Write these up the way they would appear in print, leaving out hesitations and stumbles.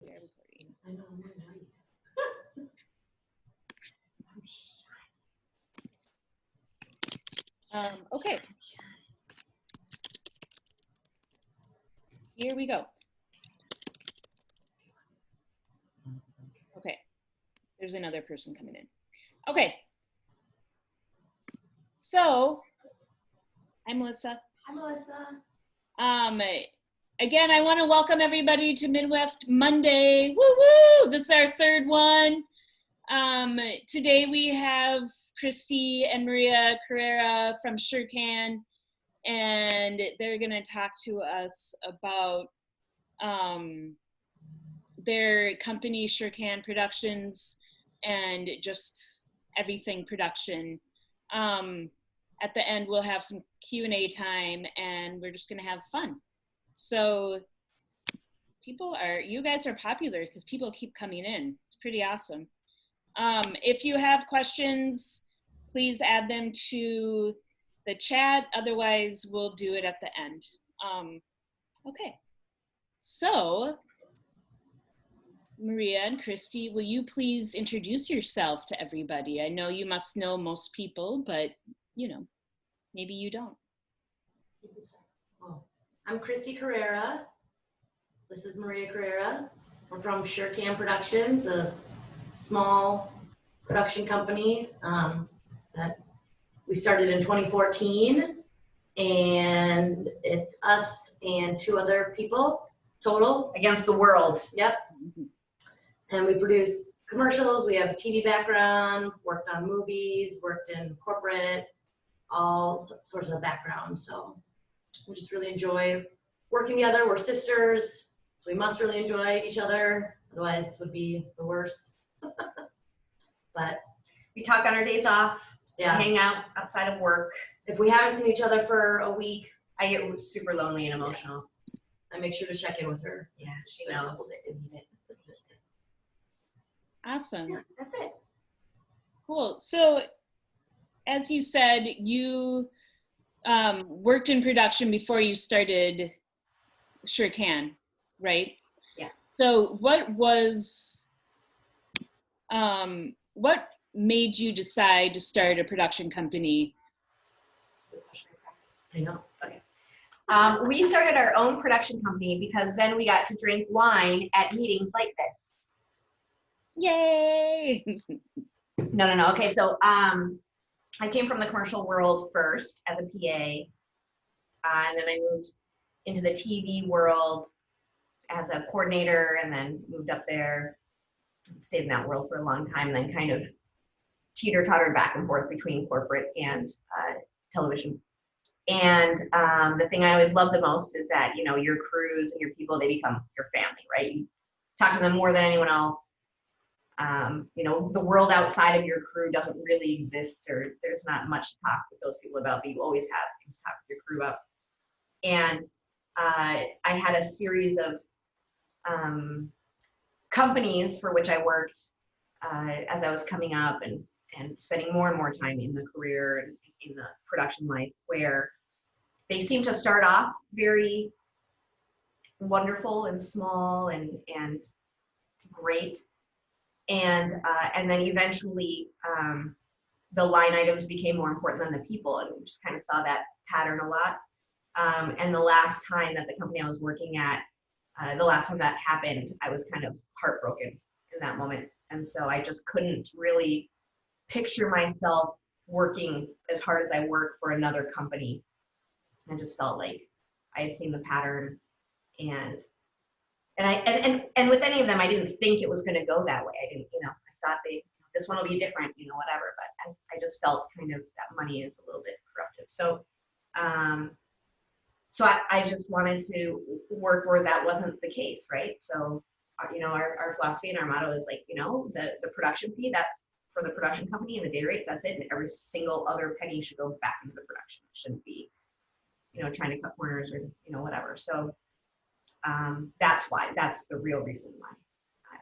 We are recording. I know, I'm right. Okay. Here we go. Okay. There's another person coming in. Okay. So, hi, Melissa. Hi, Melissa. Again, I want to welcome everybody to WIFT Monday. Woo woo! This is our third one. Today we have Christie and Maria Carrera from sureCAN, and they're going to talk to us about their company, sureCAN Productions, and just everything production. At the end, we'll have some Q&A time, and we're just going to have fun. So you guys are popular because people keep coming in. It's pretty awesome. If you have questions, please add them to the chat. Otherwise, we'll do it at the end. Okay. So, Maria and Christie, will you please introduce yourself to everybody? I know you must know most people, but, you know, maybe you don't. Oh, I'm Christie Carrera. This is Maria Carrera. We're from sureCAN Productions, a small production company that we started in 2014, and it's us and 2 other people total. Against the world. Yep. And we produce commercials. We have a TV background, worked on movies, worked in corporate, all sorts of background. So we just really enjoy working together. We're sisters, so we must really enjoy each other. Otherwise, this would be the worst. But We talk on our days off. yeah, We hang out outside of work. if we haven't seen each other for a week, I get super lonely and emotional. I make sure to check in with her. Yeah, she It's been a knows. couple days. Awesome. Yeah, that's it. Cool. So, as you said, you worked in production before you started sureCAN, right? Yeah. So, what made you decide to start a production company? I know. Okay. We started our own production company because then we got to drink wine at meetings like this. Yay! No. Okay, so I came from the commercial world first as a PA, and then I moved into the TV world as a coordinator, and then moved up there, stayed in that world for a long time, and then kind of teeter-tottered back and forth between corporate and television. And the thing I always love the most is that, you know, your crews and your people, they become your family, right? You talk to them more than anyone else. You know, the world outside of your crew doesn't really exist, or there's not much to talk with those people about, but you always have things to talk with your crew about. And I had a series of companies for which I worked as I was coming up and spending more and more time in the career and in the production life, where they seem to start off very wonderful and small and great. And then eventually the line items became more important than the people, and we just kind of saw that pattern a lot. And the last time that the company I was working at, the last time that happened, I was kind of heartbroken in that moment. And so I just couldn't really picture myself working as hard as I work for another company. I just felt like I had seen the pattern, and with any of them, I didn't think it was going to go that way. I didn't, you know, I thought this one will be different, you know, whatever. But I just felt kind of that money is a little bit corruptive. So, I just wanted to work where that wasn't the case, right? So, you know, our philosophy and our motto is like, you know, the production fee, that's for the production company, and the day rates, that's it. And every single other penny should go back into the production. It shouldn't be, you know, trying to cut corners or, you know, whatever. So that's the real reason why I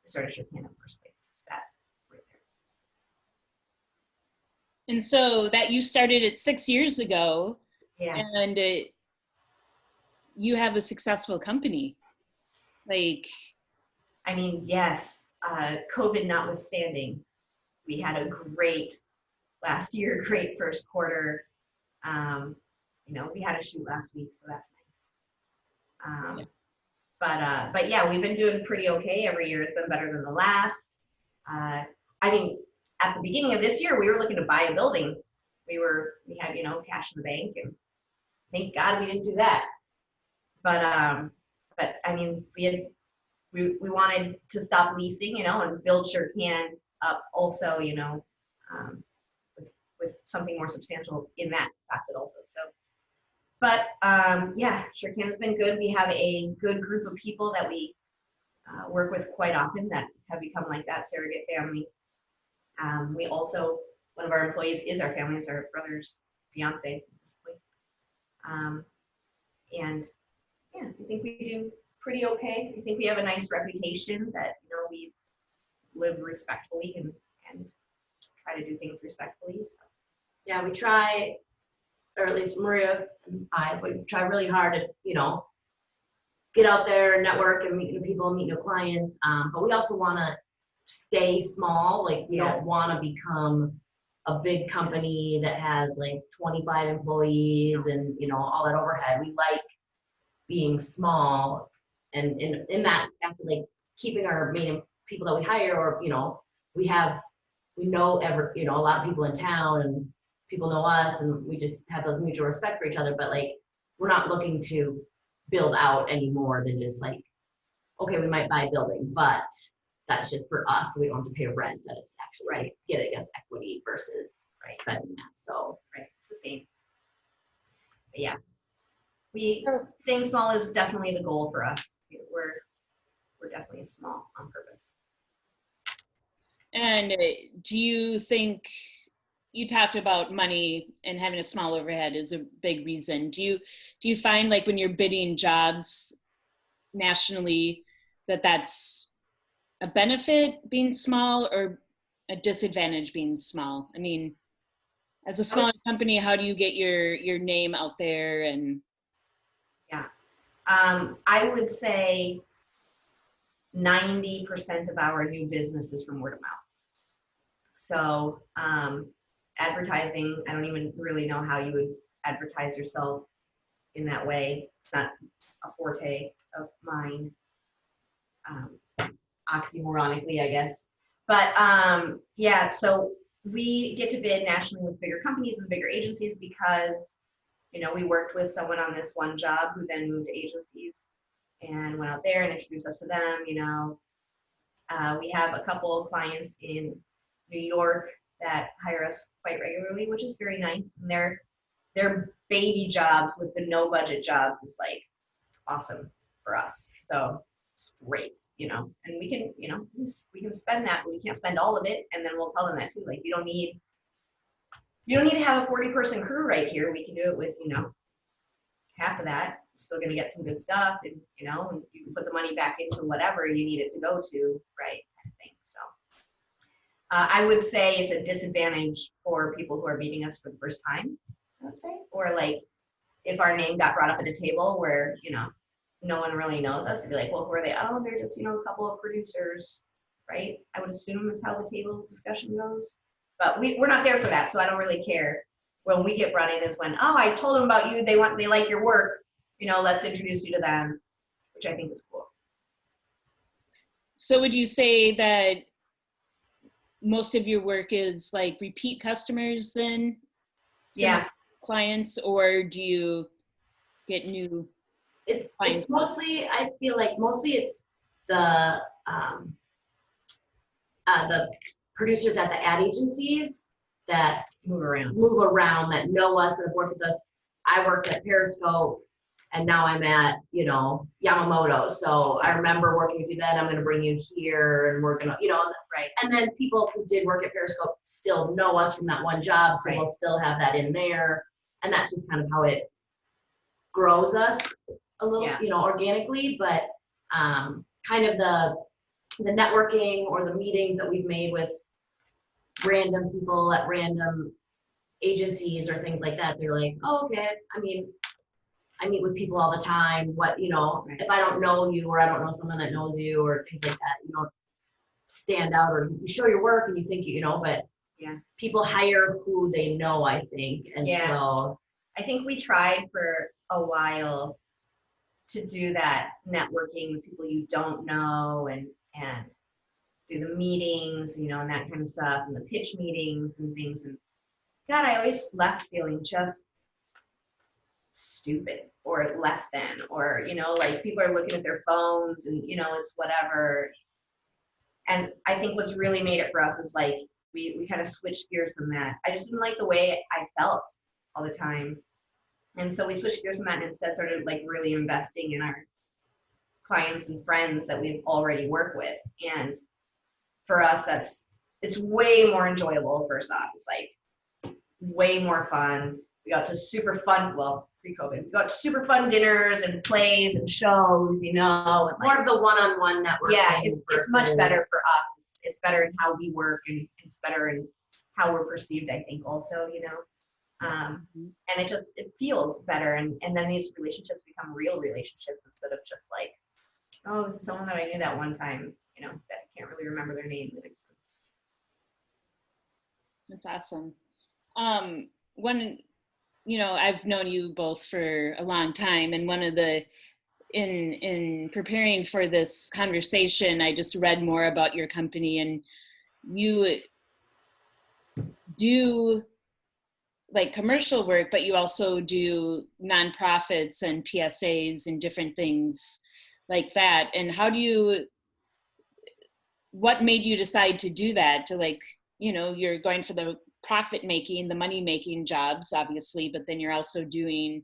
started sureCAN in the first place. That right there. And so that you started it 6 years ago. Yeah. And you have a successful company. Like, I mean, yes, COVID notwithstanding, we had a great last year, great first quarter. You know, we had a shoot last week, so that's nice. But yeah, we've been doing pretty okay. Every year has been better than the last. I mean, at the beginning of this year, we were looking to buy a building. We had, you know, cash in the bank, and thank God we didn't do that. But I mean, we wanted to stop leasing, you know, and build sureCAN up also, you know, with something more substantial in that facet also. So, but yeah, sureCAN has been good. We have a good group of people that we work with quite often that have become like that surrogate family. We also, one of our employees is our family, is our brother's fiance at this point. And yeah, I think we do pretty okay. I think we have a nice reputation that, you know, we live respectfully and try to do things respectfully. So. Yeah, we try, or at least Maria and I, we try really hard to, you know, get out there, network, and meet new people, meet new clients. But we also want to stay small. Like, we don't want to become a big company that has like 25 employees and, you know, all that overhead. We like being small, and in that, that's like keeping our main people that we hire, or, you know, we know you know, a lot of people in town, and people know us, and we just have those mutual respect for each other. But like, we're not looking to build out any more than just like, okay, we might buy a building, but that's just for us, so we don't have to pay rent. That it's actually get, I guess, equity versus spending that. So it's the same. But yeah, staying small is definitely the goal for us. We're definitely small on purpose. And do you think, you talked about money and having a small overhead is a big reason. Do you find, like, when you're bidding jobs nationally, that's a benefit being small or a disadvantage being small? I mean, as a smaller company, how do you get your name out there? And yeah, I would say 90% of our new business is from word of mouth. So advertising, I don't even really know how you would advertise yourself in that way. It's not a forte of mine, oxymoronically, I guess. But yeah, so we get to bid nationally with bigger companies and bigger agencies because, you know, we worked with someone on this one job who then moved to agencies and went out there and introduced us to them. You know, we have a couple of clients in New York that hire us quite regularly, which is very nice. And their baby jobs with the no budget jobs is like awesome for us. So it's great, you know, and we can, you know, we can spend that, but we can't spend all of it. And then we'll tell them that too. Like, you don't need to have a 40-person crew right here. We can do it with, you know, half of that. You're still going to get some good stuff, and, you know, and you can put the money back into whatever you need it to go to, right? I think so. I would say it's a disadvantage for people who are meeting us for the first time, I would say, or like if our name got brought up at a table where, you know, no one really knows us, they'd be like, well, who are they? Oh, they're just, you know, a couple of producers, right? I would assume is how the table discussion goes, but we're not there for that, so I don't really care. When we get brought in is when, oh, I told them about you, they like your work, you know, let's introduce you to them, which I think is cool. so would you say that most of your work is like repeat customers then? Yeah. Clients, or do you get new? It's mostly, I feel like mostly it's the producers at the ad agencies that move around that know us and have worked with us. I worked at Periscope, and now I'm at, you know, Yamamoto. So I remember working with you then. I'm going to bring you here, and we're going to, you know, right. And then people who did work at Periscope still know us from that one job, so we'll still have that in there. And that's just kind of how it grows us a little, you know, organically. But kind of the networking or the meetings that we've made with random people at random agencies or things like that, they're like, oh, okay. I mean, I meet with people all the time. What, you know, if I don't know you or I don't know someone that knows you or things like that, you don't stand out, or you show your work and you think you know, but Yeah. people hire who they know, I think. And so I think we tried for a while to do that networking with people you don't know and do the meetings, you know, and that kind of stuff, and the pitch meetings and things. And God, I always left feeling just stupid or less than, or, you know, like people are looking at their phones and, you know, it's whatever. And I think what's really made it for us is like, we kind of switched gears from that. I just didn't like the way I felt all the time. And so we switched gears from that and instead started like really investing in our clients and friends that we've already worked with. And for us, it's way more enjoyable. First off, it's like way more fun. We got to super fun, well, pre-COVID, we got super fun dinners and plays and shows, you know. And like, more of the one-on-one networking. Yeah, it's much better for us. It's better in how we work, and it's better in how we're perceived, I think, also, you know. And it feels better. And then these relationships become real relationships instead of just like, oh, this is someone that I knew that one time, you know, that I can't really remember their name. That's awesome. When, you know, I've known you both for a long time, and one of the, in preparing for this conversation, I just read more about your company, and you do like commercial work, but you also do nonprofits and PSAs and different things like that. And what made you decide to do that? To, like, you know, you're going for the profit making, the money making jobs, obviously, but then you're also doing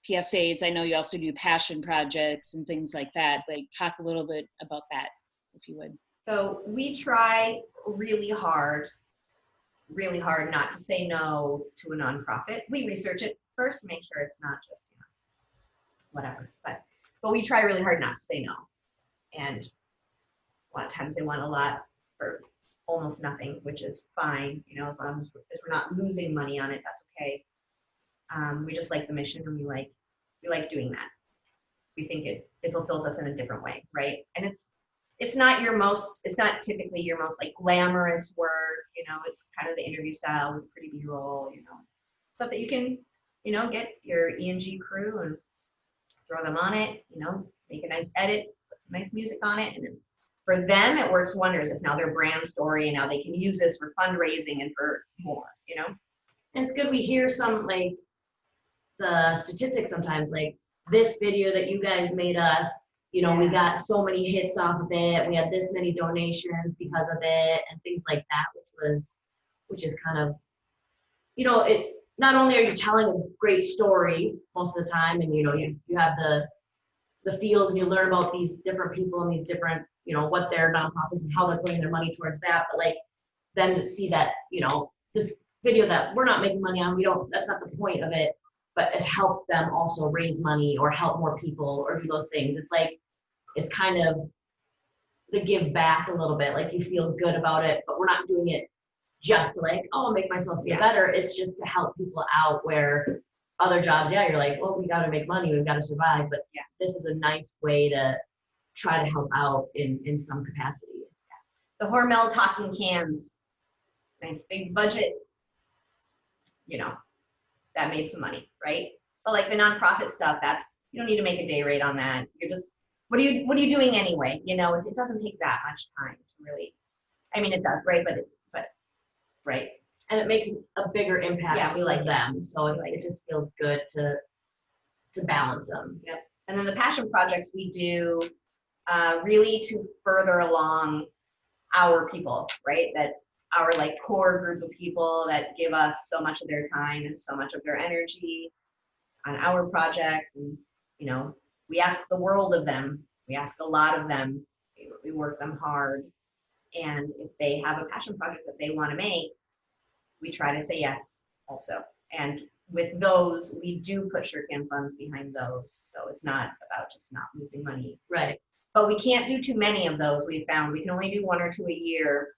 PSAs. I know you also do passion projects and things like that. Like, talk a little bit about that, if you would. So we try really hard not to say no to a nonprofit. We research it first to make sure it's not just, you know, whatever. But we try really hard not to say no. And a lot of times they want a lot for almost nothing, which is fine, you know, as long as we're not losing money on it, that's okay. We just like the mission, and we like doing that. We think it fulfills us in a different way, right? And it's not typically your most like glamorous work, you know. It's kind of the interview style with pretty B-roll, you know, stuff that you can, you know, get your E&G crew and throw them on it, you know, make a nice edit, put some nice music on it, and then for them it works wonders. It's now their brand story, and now they can use this for fundraising and for more, you know. And it's good we hear some, like, the statistics sometimes, like this video that you guys made us, you know, we got so many hits off of it, we had this many donations because of it, and things like that, which is kind of, you know, it not only are you telling a great story most of the time, and you know, you have the feels, and you learn about these different people and these different, you know, what their nonprofits and how they're putting their money towards that, but like then to see that, you know, this video that we're not making money on, that's not the point of it, but has helped them also raise money or help more people or do those things. It's like, it's kind of the give back a little bit, like you feel good about it, but we're not doing it just to like, oh, I'll make myself feel better. It's just to help people out, where other jobs, you're like, well, we got to make money, we've got to survive, but this is a nice way to try to help out in some capacity. The Hormel talking cans, nice big budget, you know, that made some money, right? But like the nonprofit stuff, you don't need to make a day rate on that. You're just, what are you doing anyway? You know, it doesn't take that much time to really, I mean, it does, right? But right. And it makes a bigger impact. Yeah, we like them. So it just feels good to balance them. Yep. And then the passion projects we do really to further along our people, right? That our like core group of people that give us so much of their time and so much of their energy on our projects. And, you know, we ask the world of them. We ask a lot of them. We work them hard. And if they have a passion project that they want to make, we try to say yes also. And with those, we do put sureCAN funds behind those. So it's not about just not losing money. Right. But we can't do too many of those. We found we can only do 1 or 2 a year,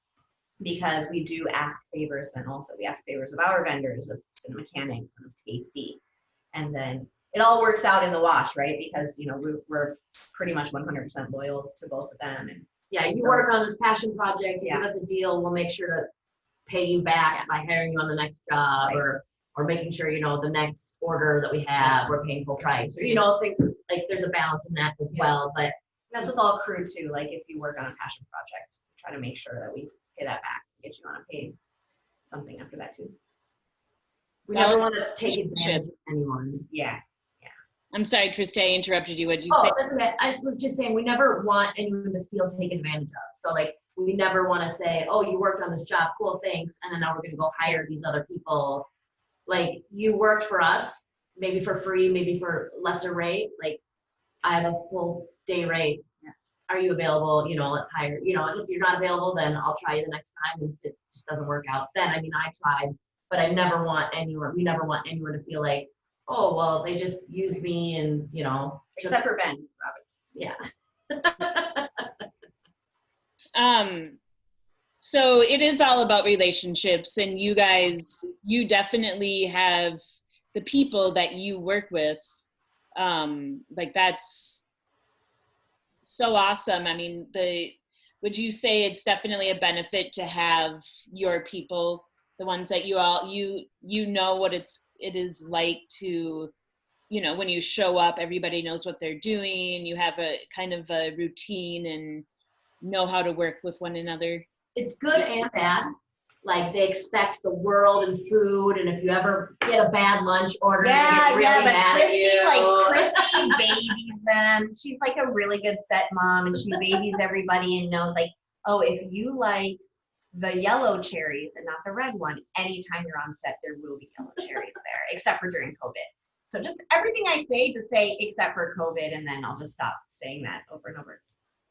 because we do ask favors. And also we ask favors of our vendors, of Cinemechanics and of Tasty. And then it all works out in the wash, right? Because, you know, we're pretty much 100% loyal to both of them. And yeah, you so, work on this passion project, yeah. give us a deal, we'll make sure to pay you back by hiring you on the next job, right. or making sure, you know, the next order that we have, we're paying full price, or, you know, things like there's a balance in that as well. But that's with all crew too. Like if you work on a passion project, try to make sure that we pay that back, get you on a paid something after that too. We never want to take advantage of anyone. Yeah. I'm sorry, Christie, I interrupted you. What did you say? That's okay. I was just saying, we never want anyone to feel taken advantage of. So like, we never want to say, oh, you worked on this job, cool, thanks, and then now we're going to go hire these other people. Like, you worked for us, maybe for free, maybe for lesser rate. Like, I have a full day rate. Yeah. Are you available? You know, let's hire. You know, and if you're not available, then I'll try you the next time. If it just doesn't work out, then I mean, I tried, but I never want anyone. We never want anyone to feel like, oh, well, they just used me, and you know. Except for Ben, Robert. Yeah. So it is all about relationships, and you guys, you definitely have the people that you work with. Like that's so awesome. I mean, would you say it's definitely a benefit to have your people, the ones that you know what it is like to, you know, when you show up, everybody knows what they're doing. You have a kind of a routine and know how to work with one another. It's good and bad. Like, they expect the world and food, and if you ever get a bad lunch order, they get really mad at you. Christie babies them. She's like a really good set mom, and she babies everybody and knows like, oh, if you like the yellow cherries and not the red one, anytime you're on set, there will be yellow cherries there, except for during COVID. So just everything I say, just say except for COVID, and then I'll just stop saying that over and over.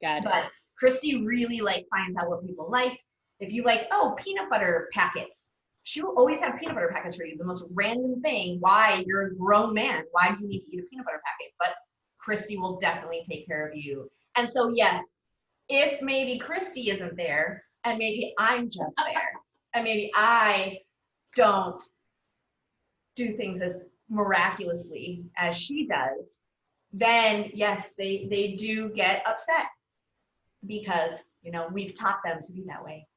Got it. But Christie really like finds out what people like. If you like, oh, peanut butter packets, she will always have peanut butter packets for you. The most random thing. Why? You're a grown man. Why do you need to eat a peanut butter packet? But Christie will definitely take care of you. And so yes, if maybe Christie isn't there, and maybe I'm just there, and maybe I don't do things as miraculously as she does, then yes, they do get upset because, you know, we've taught them to be that way.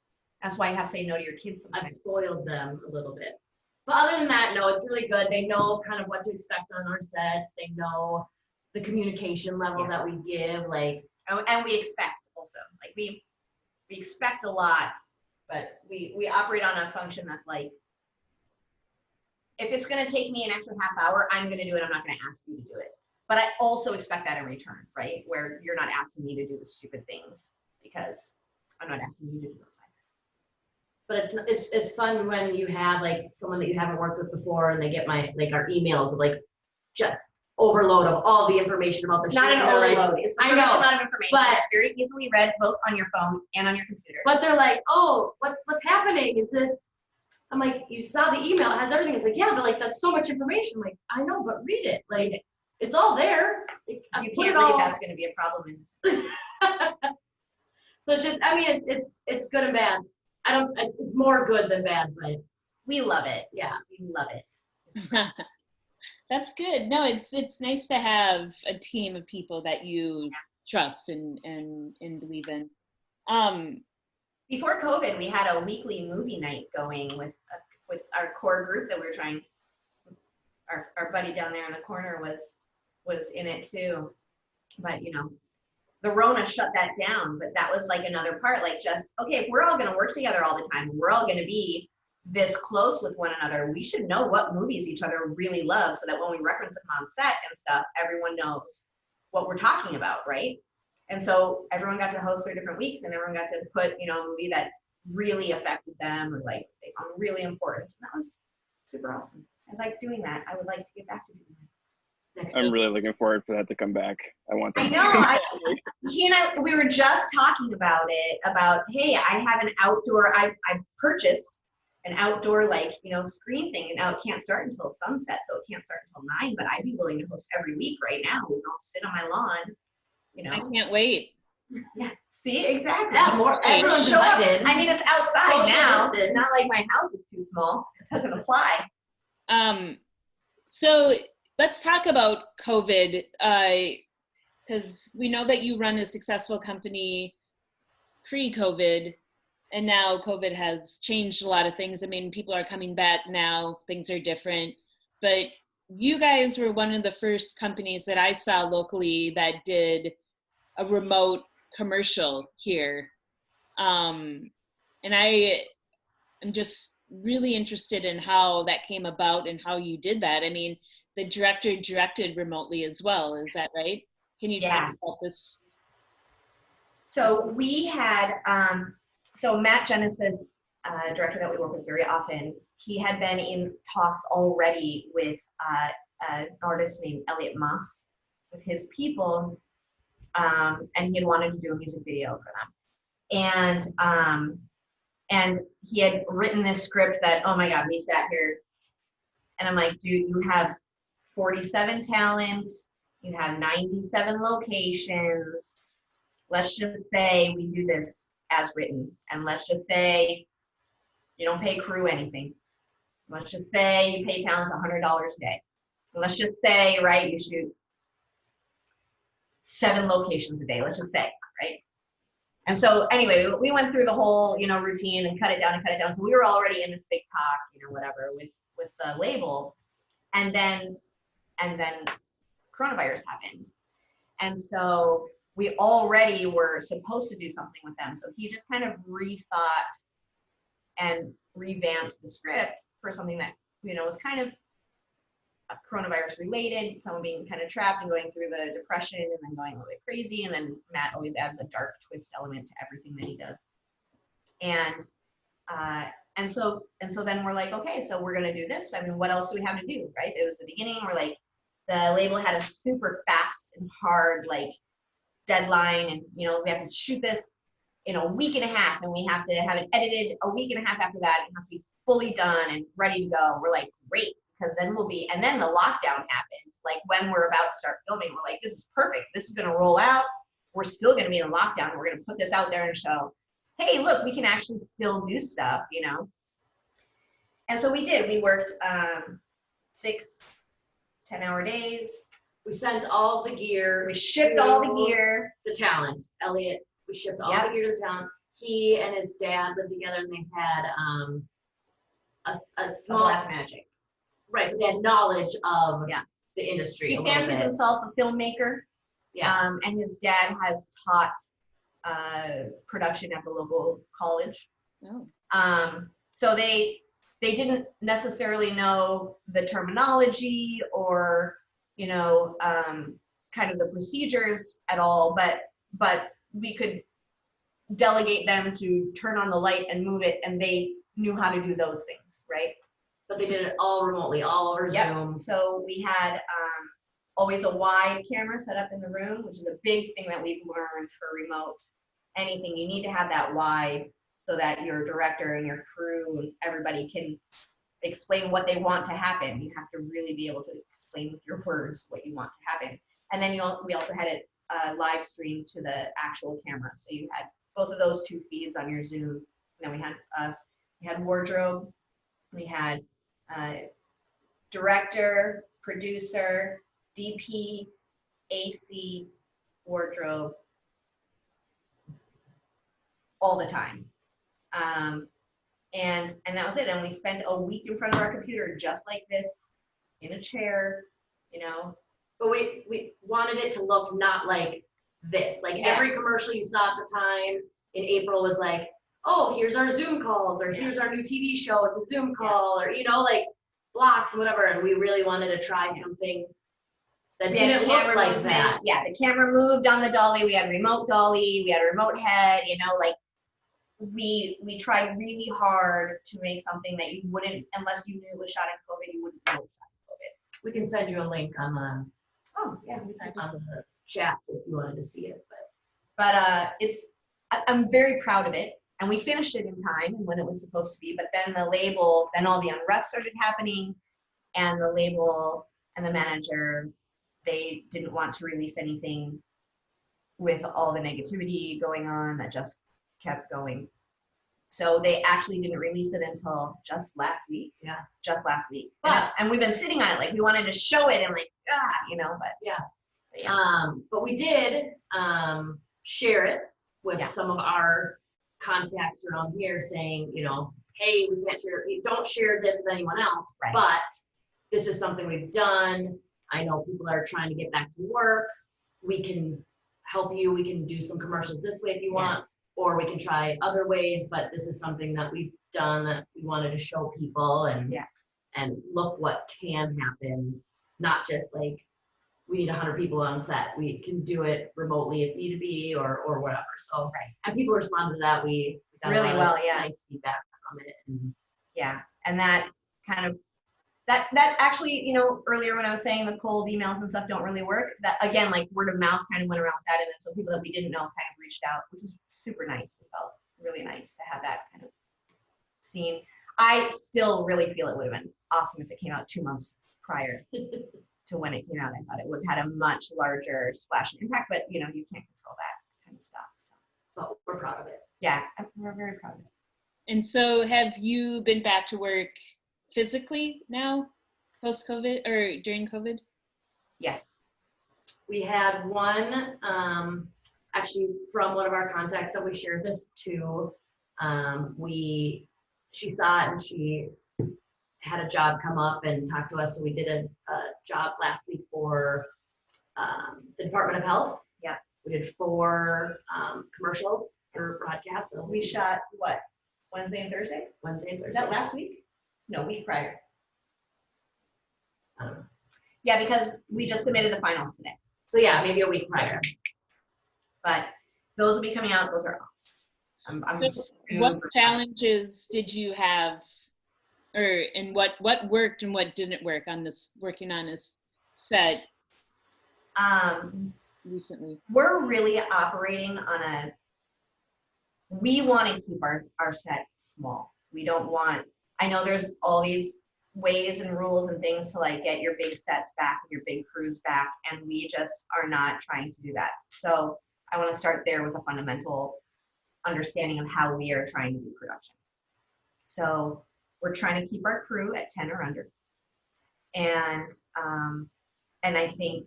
That's why you have to say no to your kids sometimes. I've spoiled them a little bit. But other than that, no, it's really good. They know kind of what to expect on our sets. They know the communication level that we give, like, and we expect also, like we expect a lot, but we operate on a function that's like, if it's going to take me an extra half hour, I'm going to do it. I'm not going to ask you to do it. But I also expect that in return, right? Where you're not asking me to do the stupid things because I'm not asking you to do those either. but it's fun when you have like someone that you haven't worked with before, and they get our emails of like just overload of all the information about the show. Not an overload. Like, it's a amount of information that's very easily read both on your phone and on your computer. But they're like, oh, what's happening? Is this? I'm like, you saw the email, it has everything. It's like, yeah, but like that's so much information. I'm like, I know, but read it. Like, it's all there. Like, if you can't read, that's going to be a problem. So it's just, I mean, it's good and bad. It's more good than bad, but we love it. Yeah, we love it. That's good. No, it's nice to have a team of people that you trust and believe in. Before COVID, we had a weekly movie night going with our core group that we were trying. Our buddy down there in the corner was in it too, but you know, the Rona shut that down. But that was like another part, like just, okay, if we're all going to work together all the time, we're all going to be this close with one another, we should know what movies each other really love, so that when we reference them on set and stuff, everyone knows what we're talking about, right? And so everyone got to host their different weeks, and everyone got to put, you know, a movie that really affected them or like they found really important. And that was super awesome. I like doing that. I would like to get back to doing that next I'm week. really looking forward for that to come back. I want that. I know. He and I, we were just talking about it, about, hey, I have an outdoor, I purchased an outdoor, like, you know, screen thing, and now it can't start until sunset, so it can't start until 9, but I'd be willing to host every week right now. We can all sit on my lawn, you know. I can't wait. Yeah, see, exactly. yeah, more everyone's Show up. invited. I mean, it's outside Social now. distance. It's not like my house is too small. It doesn't apply. So let's talk about COVID, because we know that you run a successful company pre-COVID, and now COVID has changed a lot of things. I mean, people are coming back now, things are different, but you guys were one of the first companies that I saw locally that did a remote commercial here. And I'm just really interested in how that came about and how you did that. I mean, the director directed remotely as well. Is that right? Can you talk about this? So we had, so Matt Genesis, director that we work with very often, he had been in talks already with an artist named Elliot Moss, with his people, and he had wanted to do a music video for them. And he had written this script that, oh my God, we sat here and I'm like, dude, you have 47 talents, you have 97 locations. Let's just say we do this as written, and let's just say you don't pay crew anything. Let's just say you pay talent $100 a day. And let's just say, right, you shoot 7 locations a day, let's just say, right? And so anyway, we went through the whole, routine and cut it down and cut it down. So we were already in this big talk, whatever, with the label. And then coronavirus happened. And so we already were supposed to do something with them. So he just kind of rethought and revamped the script for something that, was kind of coronavirus related, someone being kind of trapped and going through the depression and then going a little bit crazy. And then Matt always adds a dark twist element to everything that he does. And so then we're like, okay, so we're going to do this. I mean, what else do we have to do, right? It was the beginning. We're like, the label had a super fast and hard, deadline. And, we have to shoot this in a week and a half, and we have to have it edited a week and a half after that. It has to be fully done and ready to go. We're like, great, because then and then the lockdown happened. Like when we're about to start filming, we're like, this is perfect. This is going to roll out. We're still going to be in lockdown. We're going to put this out there and show, hey, look, we can actually still do stuff, And so we did. We worked 6 10-hour days. We sent all the gear. We shipped all the gear. The talent, Elliot. We shipped all the gear to the talent. He and his dad lived together, and they had a small Black magic. Right, but they had knowledge of the industry. He fancies himself a filmmaker. Yeah. And his dad has taught production at the local college. Oh. So they didn't necessarily know the terminology or kind of the procedures at all, but we could delegate them to turn on the light and move it, and they knew how to do those things, right? But they did it all remotely, all over Zoom. So we had always a wide camera set up in the room, which is a big thing that we've learned for remote anything. You need to have that wide so that your director and your crew and everybody can explain what they want to happen. You have to really be able to explain with your words what you want to happen. And then we also had it live streamed to the actual camera. So you had both of those 2 feeds on your Zoom. And then we had us. We had wardrobe. We had director, producer, DP, AC, wardrobe, all the time. And that was it. And we spent a week in front of our computer just like this, in a chair, But we wanted it to look not like this. Like every commercial you saw at the time in April was like, oh, here's our Zoom calls, or here's our new TV show, it's a Zoom call, or blocks and whatever. And we really wanted to try something that didn't look like that. Yeah, the camera moved on the dolly. We had a remote dolly. We had a remote head. We tried really hard to make something that you wouldn't, unless you knew it was shot in COVID, you wouldn't know it was shot in COVID. We can send you a link on the Oh yeah, on the chat if you wanted to see it. But I'm very proud of it, and we finished it in time when it was supposed to be. But then then all the unrest started happening, and the label and the manager, they didn't want to release anything with all the negativity going on that just kept going. So they actually didn't release it until just last week. Yeah. Just last week. But- And we've been sitting on it, like we wanted to show it and like, but Yeah. But yeah. But we did share it with Yeah. some of our contacts around here saying, hey, we can't share, you don't share this with anyone else, Right. but this is something we've done. I know people are trying to get back to work. We can help you. We can do some commercials this way if you want, Yes. or we can try other ways, but this is something that we've done that we wanted to show people and look what can happen. Not just like, we need 100 people on set. We can do it remotely if need to be or whatever. So, Right. and people responded to that. We got Really a lot well, of yeah. nice feedback from it. And Yeah. And that kind of, that actually, earlier when I was saying the cold emails and stuff don't really work, that again, like word of mouth kind of went around that. And then so people that we didn't know kind of reached out, which is super nice. It felt really nice to have that kind of seen. I still really feel it would have been awesome if it came out 2 months prior to when it came out. I thought it would have had a much larger splash and impact, but you can't control that kind of stuff. So but we're proud of it. yeah, we're very proud of it. And so have you been back to work physically now, post-COVID or during COVID? Yes. We had one, actually from one of our contacts that we shared this to, she saw it and she had a job come up and talked to us. So we did a job last week for the Department of Health. Yeah. We did 4 commercials for broadcast. So We shot what? Wednesday and Thursday? Wednesday and Was Thursday. that last week? No, week prior. Um, Yeah, because we just submitted the finals today. So yeah, maybe a week prior. But those will be coming out. Those are awesome. I'm What super challenges did you have, and what worked and what didn't work on this, working on this set recently? We're really operating on we want to keep our set small. We don't want, I know there's all these ways and rules and things to like get your big sets back and your big crews back, and we just are not trying to do that. So I want to start there with a fundamental understanding of how we are trying to do production. So we're trying to keep our crew at 10 or under. And I think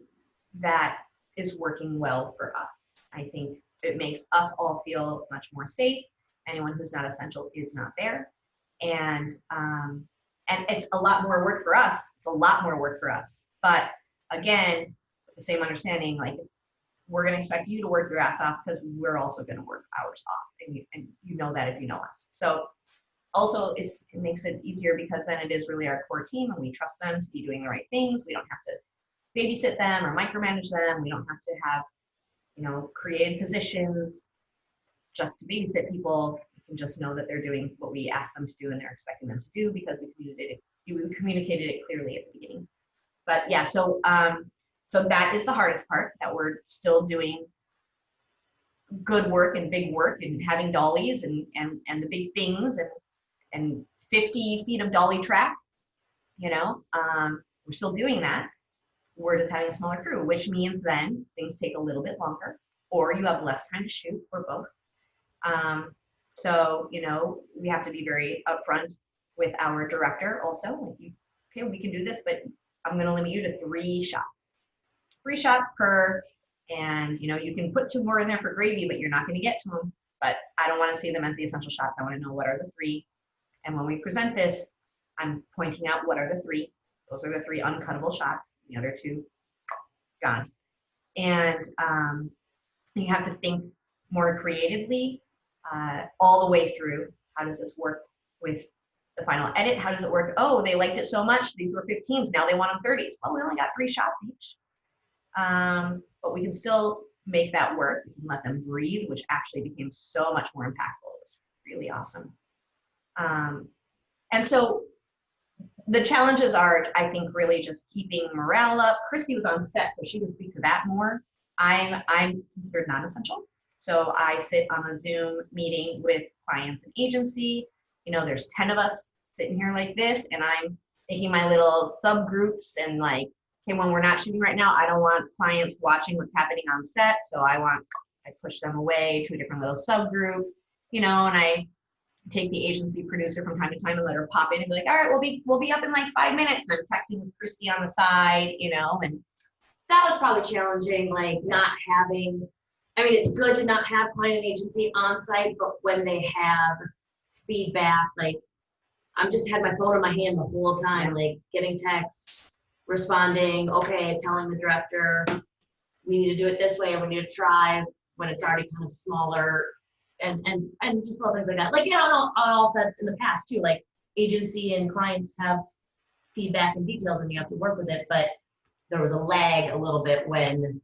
that is working well for us. I think it makes us all feel much more safe. Anyone who's not essential is not there. And it's a lot more work for us. It's a lot more work for us. But again, with the same understanding, like we're going to expect you to work your ass off because we're also going to work ours off. And you know that if you know us. So also it makes it easier because then it is really our core team and we trust them to be doing the right things. We don't have to babysit them or micromanage them. We don't have to have, created positions just to babysit people. You can just know that they're doing what we asked them to do and they're expecting them to do because we communicated it clearly at the beginning. But yeah, so that is the hardest part, that we're still doing good work and big work and having dollies and the big things and 50 feet of dolly track, we're still doing that. We're just having a smaller crew, which means then things take a little bit longer or you have less time to shoot or both. So, we have to be very upfront with our director also. Like, okay, we can do this, but I'm going to limit you to 3 shots. 3 shots per, and you can put 2 more in there for gravy, but you're not going to get to them. But I don't want to see them as the essential shots. I want to know what are the 3. And when we present this, I'm pointing out what are the 3. Those are the 3 uncuttable shots. The other 2 gone. And you have to think more creatively all the way through. How does this work with the final edit? How does it work? Oh, they liked it so much. These were 15s. Now they want them 30s. Well, we only got 3 shots each. But we can still make that work. We can let them breathe, which actually became so much more impactful. It was really awesome. And so the challenges are, I think, really just keeping morale up. Christy was on set, so she can speak to that more. I'm considered non-essential. So I sit on a Zoom meeting with clients and agency. There's 10 of us sitting here like this, and I'm making my little subgroups and like, okay, when we're not shooting right now, I don't want clients watching what's happening on set. So I push them away to a different little subgroup, and I take the agency producer from time to time and let her pop in and be like, all right, we'll be up in like 5 minutes. And I'm texting with Christy on the side, you know, and That was probably challenging, like not having, I mean, it's good to not have client and agency on site, but when they have feedback, like I'm just had my phone in my hand the whole time, like getting texts, responding, okay, telling the director, we need to do it this way, or we need to try when it's already kind of smaller, and just little things like that. Like, you know, on all sets in the past too, like agency and clients have feedback and details and you have to work with it, but there was a lag a little bit when,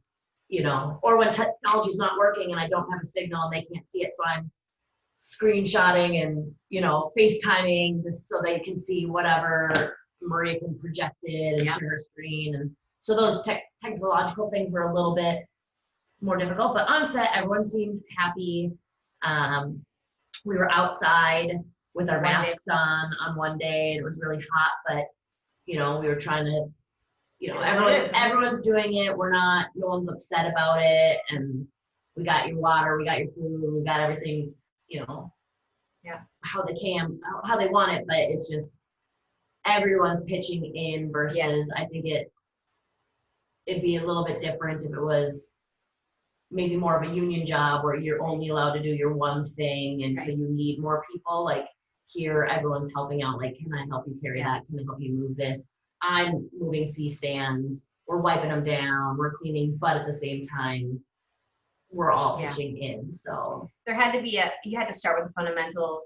you know, or when technology's not working and I don't have a signal and they can't see it, so I'm screenshotting and, you know, FaceTiming just so they can see whatever Maria can project it and share her screen. And so those technological things were a little bit more difficult, but on set, everyone seemed happy. We were outside with our masks on one day. It was really hot, but, you know, we were trying to, you know, everyone's doing it. We're not, no one's upset about it. And we got your water, we got your food, we got everything, you know, how they want it, but it's just everyone's pitching in versus I think it'd be a little bit different if it was maybe more of a union job where you're only allowed to do your one thing, and so you need more people. Like here, everyone's helping out. Like, can I help you carry that? Can I help you move this? I'm moving C-stands. We're wiping them down. We're cleaning, but at the same time, we're all pitching in. So there had to be you had to start with a fundamental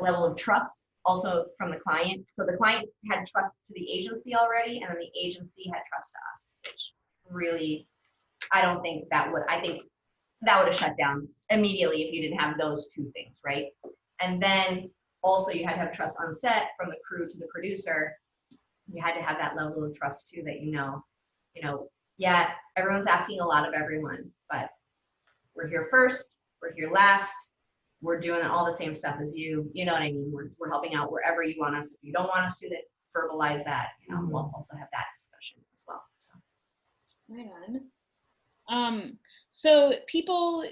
level of trust also from the client. So the client had trust to the agency already, and then the agency had trust to us, which really, I think that would have shut down immediately if you didn't have those two things, right? And then also you had to have trust on set from the crew to the producer. You had to have that level of trust too, that, you know, yeah, everyone's asking a lot of everyone, but we're here first, we're here last, we're doing all the same stuff as you, you know what I mean? We're helping out wherever you want us. If you don't want us to, verbalize that, you know, we'll also have that discussion as well. So. Right on. So people,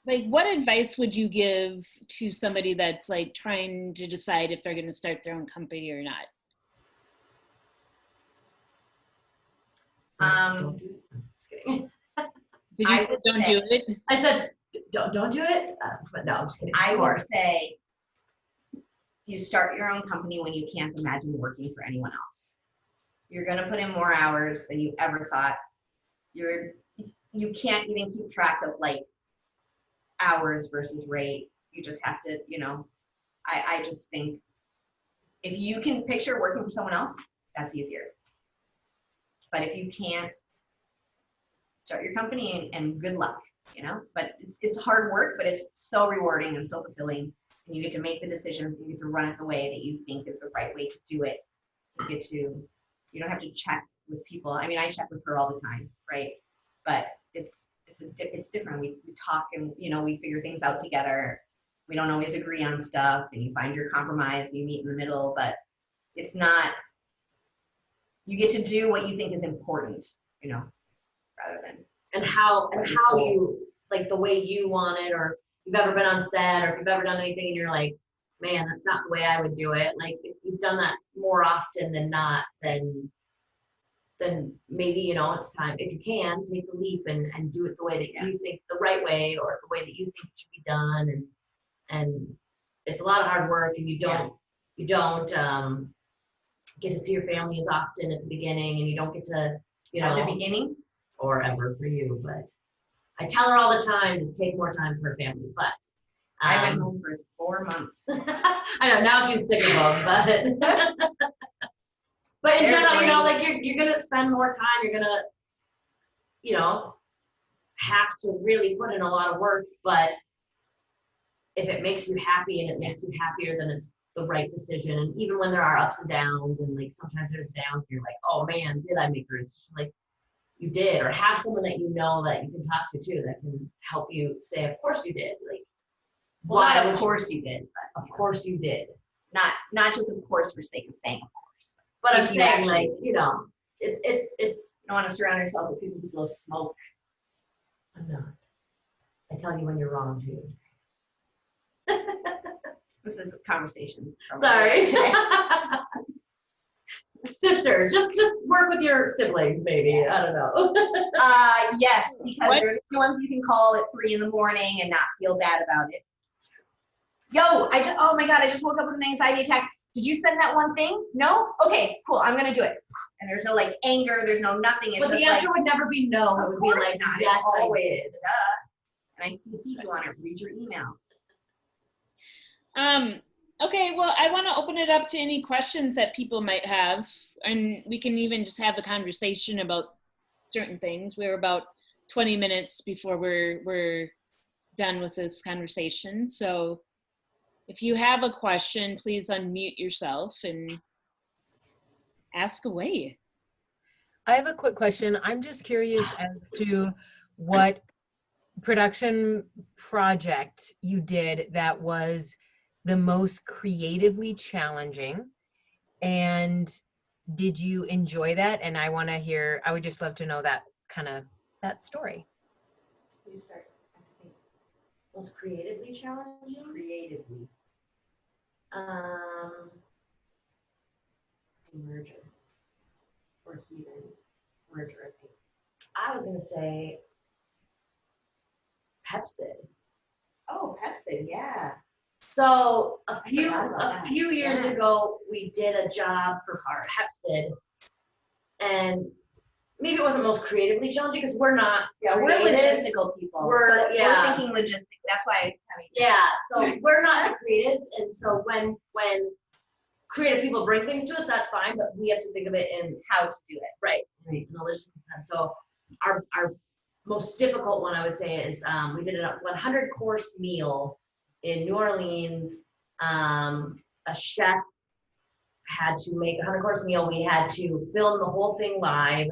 like, what advice would you give to somebody that's like trying to decide if they're going to start their own company or not? just kidding. Did you say don't do it? I said don't do it, but no, I'm just kidding. I would say you start your own company when you can't imagine working for anyone else. You're going to put in more hours than you ever thought. You can't even keep track of like hours versus rate. You just have to, you know, I just think if you can picture working for someone else, that's easier. But if you can't, start your company and good luck, you know. But it's hard work, but it's so rewarding and so fulfilling. And you get to make the decisions, you get to run it the way that you think is the right way to do it. You don't have to check with people. I mean, I check with her all the time, right? But it's different. We talk and, you know, we figure things out together. We don't always agree on stuff, and you find your compromise and you meet in the middle, but it's not, you get to do what you think is important, you know, rather than. And how you, like the way you want it, or if you've ever been on set, or if you've ever done anything and you're like, man, that's not the way I would do it. Like if you've done that more often than not, then maybe, you know, it's time, if you can, take the leap and do it the way that you think, the right way, or the way that you think it should be done. And it's a lot of hard work, and you don't get to see your family as often at the beginning, and you don't get to, you know, at the beginning or ever for you. But I tell her all the time to take more time for her family, but I went home for 4 months. I know, now she's sick of them, but in general, you know, like you're gonna spend more time, you're gonna, you know, have to really put in a lot of work, but if it makes you happy and it makes you happier, then it's the right decision. And even when there are ups and downs, and like sometimes there's downs, and you're like, oh man, did I make the decision? Like you did, or have someone that you know that you can talk to too, that can help you say, of course you did. Like, well, not of course you did, but of course you did. Not just of course for sake of saying of course. But I'm saying, like, you know, it's you don't want to surround yourself with people who blow smoke. I'm not. I tell you when you're wrong too. This is a conversation. Sorry. Sisters, just work with your siblings, maybe. I don't know. Yes, because they're the ones you can call at 3 in the morning and not feel bad about it. Yo, oh my God, I just woke up with an anxiety attack. Did you send that one thing? No? Okay, cool, I'm gonna do it. And there's no like anger, there's no nothing. It's But just the answer like, would never be no. It of would be course like, not. yes, It's I always, did. duh. And I CC you on it, read your email. Okay, well, I want to open it up to any questions that people might have, and we can even just have a conversation about certain things. We're about 20 minutes before we're done with this conversation. So if you have a question, please unmute yourself and ask away. I have a quick question. I'm just curious as to what production project you did that was the most creatively challenging, and did you enjoy that? And I would just love to know that that story. You start. Most creatively challenging? Creatively. Merger. Or heathen merger, I think. I was gonna say Pepsid. Oh, Pepsi, yeah. So a forgot about that. few years Yeah. ago, we did a job for Pepsid, and maybe it wasn't most creatively challenging because we're not. Yeah, we're creatives. logistical people. We're thinking logistic. That's why. So we're not the creatives, and so when creative people bring things to us, that's fine, but we have to think of it in how to do it, right? In a logistical sense. So our most difficult one, I would say, is we did a 100-course meal in New Orleans. A chef had to make a 100-course meal. We had to film the whole thing live.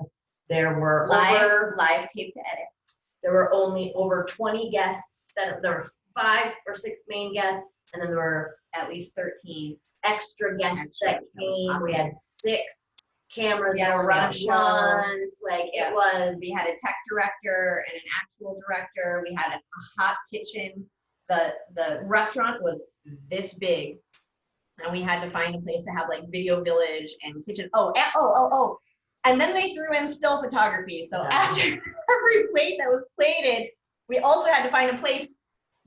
There were live tape to edit. There were only over 20 guests. There were 5 or 6 main guests, and then there were At least 13 extra guests that came. We had 6 cameras. We had to run a show. It was. We had a tech director and an actual director. We had a hot kitchen. The restaurant was this big, and we had to find a place to have like video village and kitchen. And then they threw in still photography. So after every plate that was plated, we also had to find a place.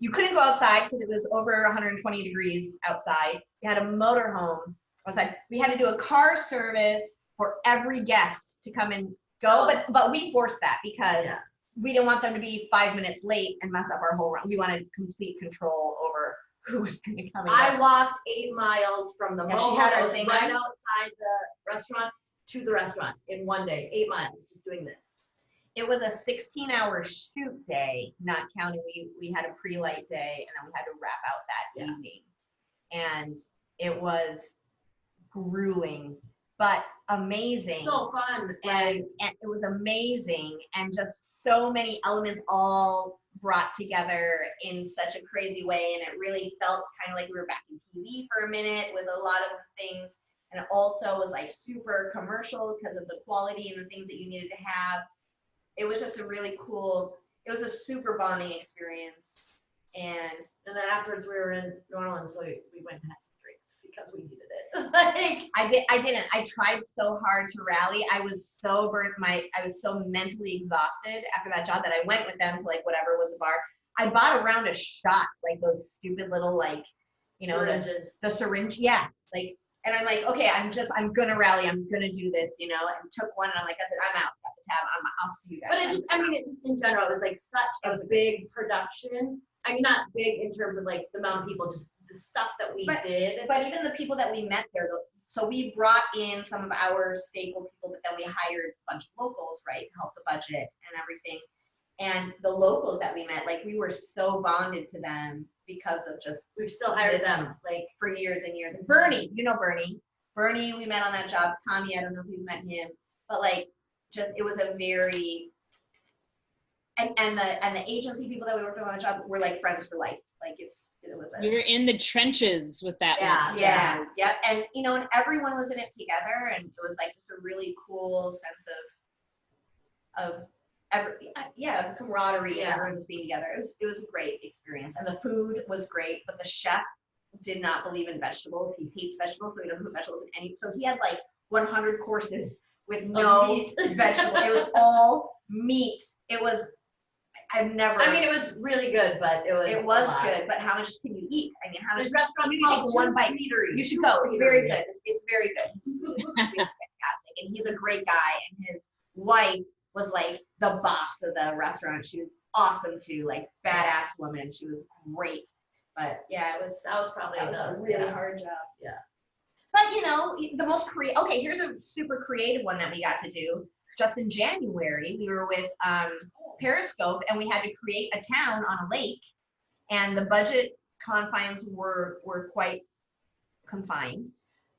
You couldn't go outside because it was over 120 degrees outside. We had a motorhome outside. We had to do a car service for every guest to come and go, but we forced that because we didn't want them to be 5 minutes late and mess up our whole run. We wanted complete control over who was going to come in. I walked 8 miles from the she had her motorhome thing right on. outside the restaurant to the restaurant in one day. 8 miles just doing this. It was a 16-hour shoot day, not counting we had a pre-light day, and then we had to wrap out that evening. And it was grueling, but amazing. So fun. And it was amazing, and just so many elements all brought together in such a crazy way, and it really felt kind of like we were back in TV for a minute with a lot of things. And it also was like super commercial because of the quality and the things that you needed to have. It was just a really cool, it was a super bonding experience. And then afterwards we were in New Orleans, so we went and had some drinks because we needed it. I didn't. I tried so hard to rally. I was so burnt. I was so mentally exhausted after that job that I went with them to like whatever was a bar. I bought a round of shots, like those stupid little like, syringes. The syringe. Yeah. Like, and I'm like, okay, I'm gonna rally. I'm gonna do this, and took one, and I'm like, I said, I'm out. Got the tab. I'll see you guys. But it just in general, it was like such a big production. I mean, not big in terms of like the amount of people, just the stuff that we did. But even the people that we met there, so we brought in some of our staple people, but then we hired a bunch of locals, right, to help the budget and everything. And the locals that we met, like we were so bonded to them because of just we've still hired them like for years and years. And Bernie, Bernie, we met on that job. Tommy, I don't know if you've met him, but like just it was a very and the agency people that we worked with on the job were like friends for life. Like it was You were in the trenches with that one. Yeah. And and everyone was in it together, and it was like just a really cool sense of camaraderie and everyone was being together. It was a great experience, and the food was great, but the chef did not believe in vegetables. He hates vegetables, so he doesn't put vegetables in any. So he had like 100 courses with no vegetable. It was all meat. It was, I've never. I mean, it was really good, but it was good. But how much can you eat? I mean, how much? This restaurant You can take one bite. You should go. It's very good. It's very good. It's really fantastic, and he's a great guy. And his wife was like the boss of the restaurant. She was awesome too, like badass woman. She was great. But yeah, that was a really hard job. Yeah. But you know, the most creative. Okay, here's a super creative one that we got to do. Just in January, we were with Periscope, and we had to create a town on a lake, and the budget confines were quite confined.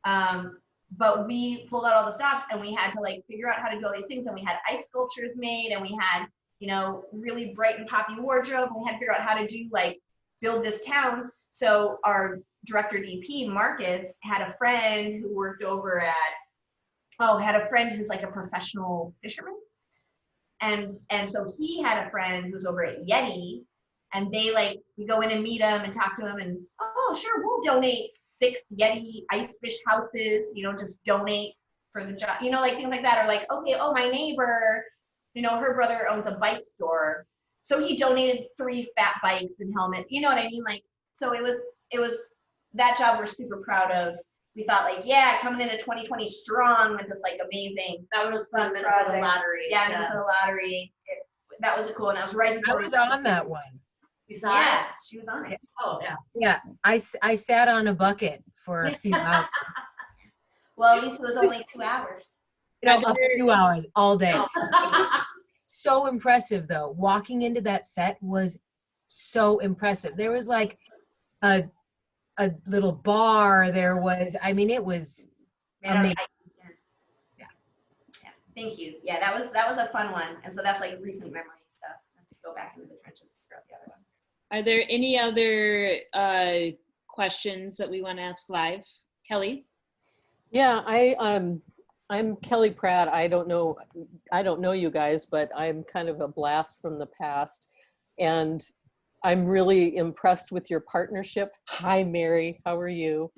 But we pulled out all the stops, and we had to like figure out how to do all these things, and we had ice sculptures made, and we had, you know, really bright and poppy wardrobe, and we had to figure out how to do like build this town. So our director DP, Marcus, had a friend who worked over at, had a friend who's like a professional fisherman. And so he had a friend who's over at Yeti, and they like, we go in and meet him and talk to him, and oh, sure, we'll donate 6 Yeti ice fish houses, you know, just donate for the job, you know, like things like that. Or like, okay, oh, my neighbor, you know, her brother owns a bike store, so he donated 3 fat bikes and helmets, you know what I mean? Like, so it was that job we're super proud of. We thought like, yeah, coming into 2020 strong with this like amazing. That one was fun. Minnesota Lottery. Yeah, Minnesota Lottery. That was cool, and I was right before. I was on that one. You saw it? Yeah, she was on it. Oh yeah. Yeah, I sat on a bucket for a few hours. Well, at least it was only 2 hours. You know, a few hours all day. So impressive though. Walking into that set was so impressive. There was like a little bar. There was, I mean, it was amazing. Yeah. Thank you. Yeah, that was a fun one. And so that's like recent memory stuff. I have to go back into the trenches throughout the other ones. Are there any other questions that we want to ask live? Kelly? Yeah, I'm Kelly Pratt. I don't know you guys, but I'm kind of a blast from the past. And I'm really impressed with your partnership. Hi, Mary, how are you?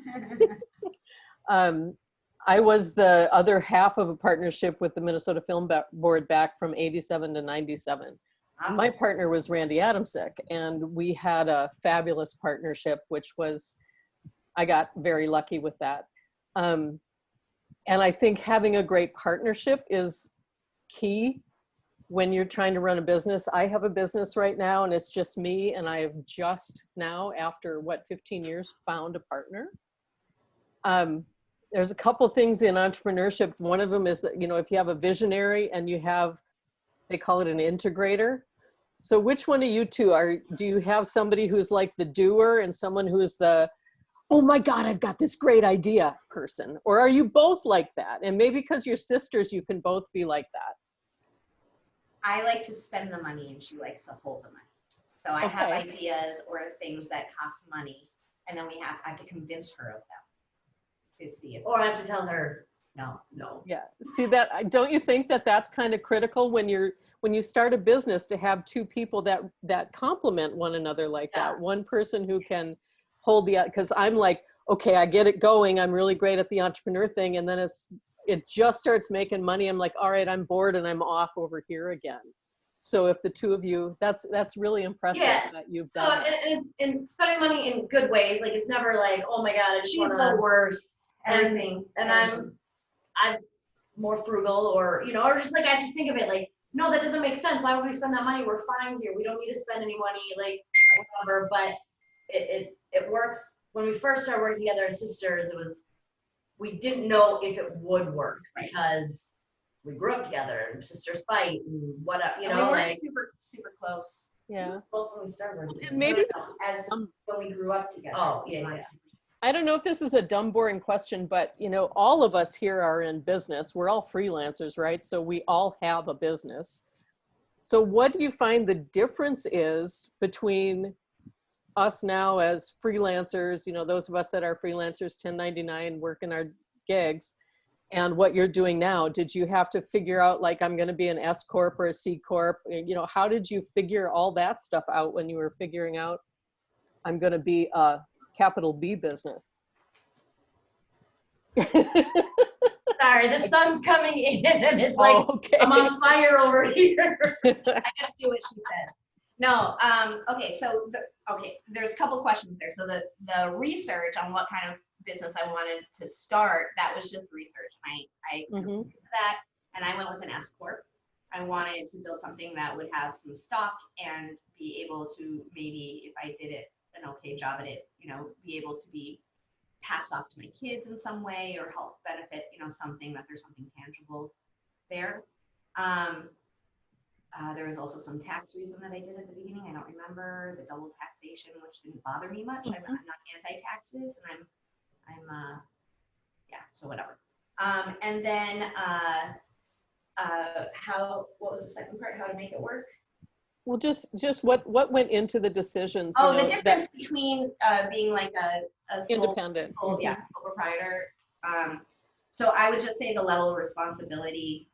I was the other half of a partnership with the Minnesota Film Board back from 87 to 97. Awesome. My partner was Randy Adamsick, and we had a fabulous partnership, which was, I got very lucky with that. And I think having a great partnership is key when you're trying to run a business. I have a business right now, and it's just me, and I have just now, after 15 years, found a partner. There's a couple things in entrepreneurship. One of them is that, you know, if you have a visionary and you have, they call it an integrator. So which one of you two do you have somebody who's like the doer and someone who's the, oh my God, I've got this great idea person? Or are you both like that? And maybe because you're sisters, you can both be like that. I like to spend the money, and she likes to hold the money. So I have ideas or things that cost money, and then I have to convince her of them to see if. Or I have to tell her, no. Yeah, see that, don't you think that that's kind of critical when you start a business, to have two people that complement one another like that? One person who can hold because I'm like, okay, I get it going, I'm really great at the entrepreneur thing, and then it just starts making money. I'm like, all right, I'm bored and I'm off over here again. So if the two of you, that's really impressive that you've done. And spending money in good ways. Like, it's never like, oh my God, she's the worst. Everything. And I'm more frugal, or, you know, or just like, I have to think of it like, no, that doesn't make sense. Why would we spend that money? We're fine here. We don't need to spend any money, like whatever. But it works. When we first started working together as sisters, we didn't know if it would work, because we grew up together and sisters fight and whatever, you know, we weren't like super close. Yeah. Close when we started working. And maybe as when we grew up together. Oh, yeah. I don't know if this is a dumb, boring question, but you know, all of us here are in business. We're all freelancers, right? So we all have a business. So what do you find the difference is between us now as freelancers, you know, those of us that are freelancers, 1099, working our gigs, and what you're doing now? Did you have to figure out, like, I'm going to be an S Corp or a C Corp? You know, how did you figure all that stuff out when you were figuring out, I'm going to be a capital B business. Sorry, the sun's coming in and it's like, Okay. I'm on fire over here. I just do what she said. No, okay, so, there's a couple questions there. So the research on what kind of business I wanted to start, that was just research. I Mhm. did that, and I went with an S Corp. I wanted to build something that would have some stock and be able to, maybe if I did it an okay job at it, be able to be passed off to my kids in some way or help benefit, something, that there's something tangible there. There was also some tax reason that I did at the beginning. I don't remember the double taxation, which didn't bother me much. I'm not anti-taxes, and I'm so whatever. And then what was the second part? How to make it work? Well, just what went into the decisions? Oh, the difference between being like a sole, independent. sole proprietor. So I would just say the level of responsibility.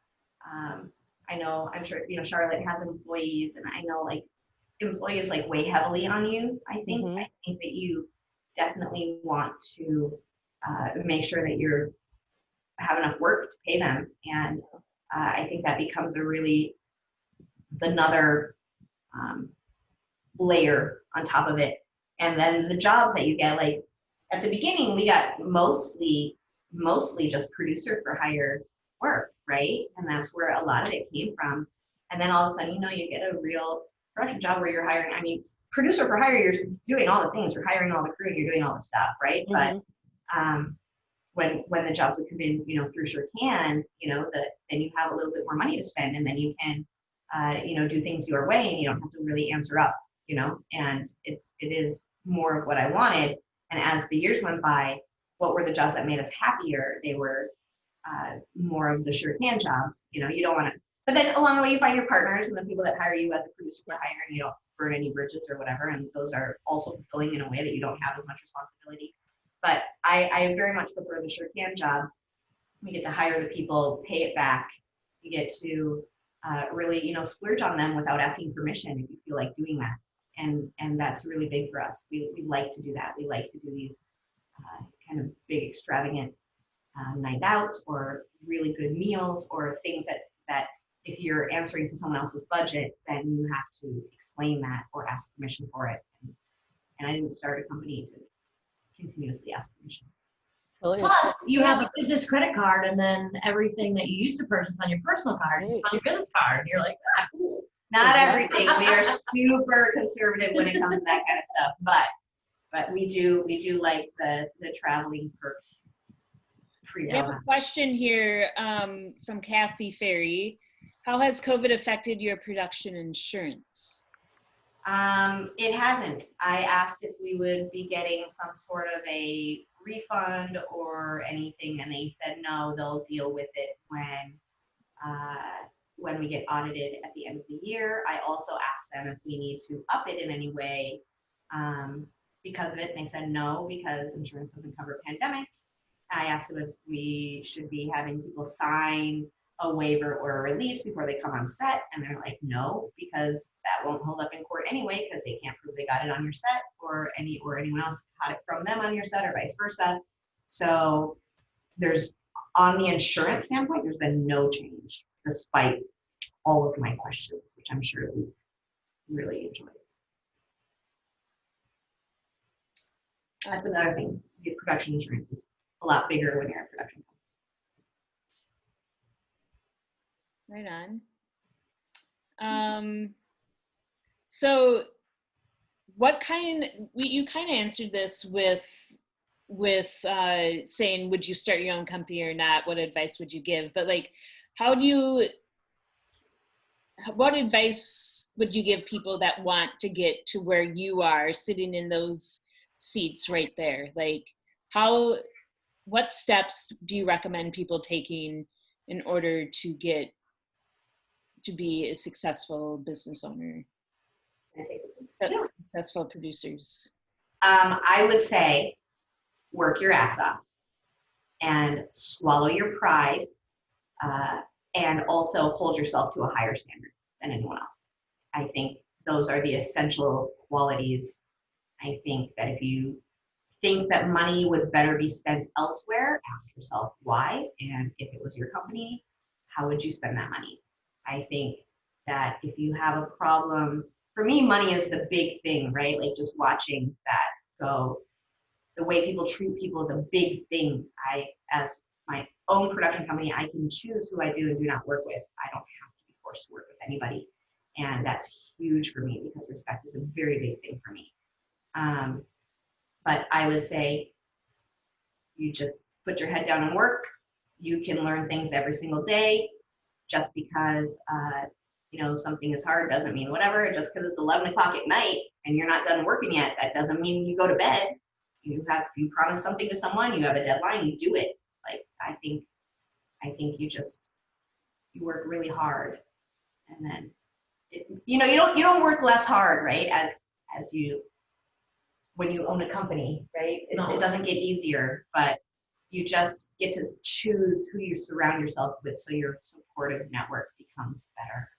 I'm sure, Charlotte has employees, and I know like employees like weigh heavily on you. I think that you definitely want to make sure that you have enough work to pay them. And I think that becomes it's another layer on top of it. And then the jobs that you get, like at the beginning, we got mostly just producer for hire work, right? And that's where a lot of it came from. And then all of a sudden, you get a real production job where you're hiring. I mean, producer for hire, you're doing all the things. You're hiring all the crew, you're doing all the stuff, right? But when the jobs would come in, through sureCAN, then you have a little bit more money to spend, and then you can, do things your way, and you don't have to really answer up, and it is more of what I wanted. And as the years went by, what were the jobs that made us happier? They were more of the sureCAN jobs. You don't want to, but then along the way you find your partners and the people that hire you as a producer for hire, and you don't burn any bridges or whatever. And those are also fulfilling in a way that you don't have as much responsibility. But I very much prefer the sureCAN jobs. We get to hire the people, pay it back. You get to really, splurge on them without asking permission if you feel like doing that. And that's really big for us. We like to do that. We like to do these kind of big extravagant night outs, or really good meals, or things that if you're answering to someone else's budget, then you have to explain that or ask permission for it. And I didn't start a company to continuously ask permission. Well, Plus, you have a business credit card, and then everything that you used to purchase on your personal card is on your business card. You're like, cool. Not everything. We are super conservative when it comes to that kind of stuff, but we do like the traveling perks. I have a question here from Kathy Ferry. How has COVID affected your production insurance? It hasn't. I asked if we would be getting some sort of a refund or anything, and they said no, they'll deal with it when we get audited at the end of the year. I also asked them if we need to up it in any way because of it, and they said no, because insurance doesn't cover pandemics. I asked them if we should be having people sign a waiver or a release before they come on set, and they're like, no, because that won't hold up in court anyway, because they can't prove they got it on your set, or anyone else got it from them on your set, or vice versa. So there's, on the insurance standpoint, there's been no change, despite all of my questions, which I'm sure Luke really enjoys. That's another thing. The production insurance is a lot bigger when you're in production. Right on. So what you kind of answered this with saying, would you start your own company or not? What advice would you give? But like, what advice would you give people that want to get to where you are, sitting in those seats right there? Like, what steps do you recommend people taking in order to get to be a successful business owner, successful producers? I would say work your ass off and swallow your pride, and also hold yourself to a higher standard than anyone else. I think those are the essential qualities. I think that if you think that money would better be spent elsewhere, ask yourself why. And if it was your company, how would you spend that money? I think that if you have a problem, for me, money is the big thing, right? Like just watching that go. The way people treat people is a big thing. As my own production company, I can choose who I do and do not work with. I don't have to be forced to work with anybody. And that's huge for me because respect is a very big thing for me. But I would say you just put your head down and work. You can learn things every single day. Just because something is hard doesn't mean whatever. Just because it's 11 o'clock at night and you're not done working yet, that doesn't mean you go to bed. You promise something to someone, you have a deadline, you do it. Like I think you work really hard, and then you don't work less hard, right? As you when you own a company, right? It doesn't get easier, but you just get to choose who you surround yourself with, so your supportive network becomes better.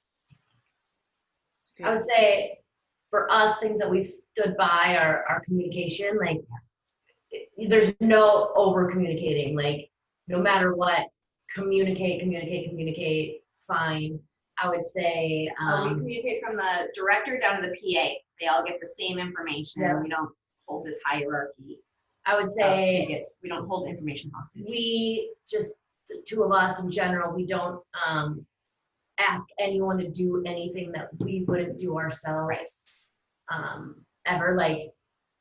I would say for us, things that we've stood by are our communication. Like, there's no over communicating. Like, no matter what, communicate, fine. I would say We communicate from the director down to the PA. They all get the same information. Yeah. We don't hold this hierarchy. I would say We don't hold information hostage. we just, the two of us in general, we don't ask anyone to do anything that we wouldn't do ourselves. Ever. Like,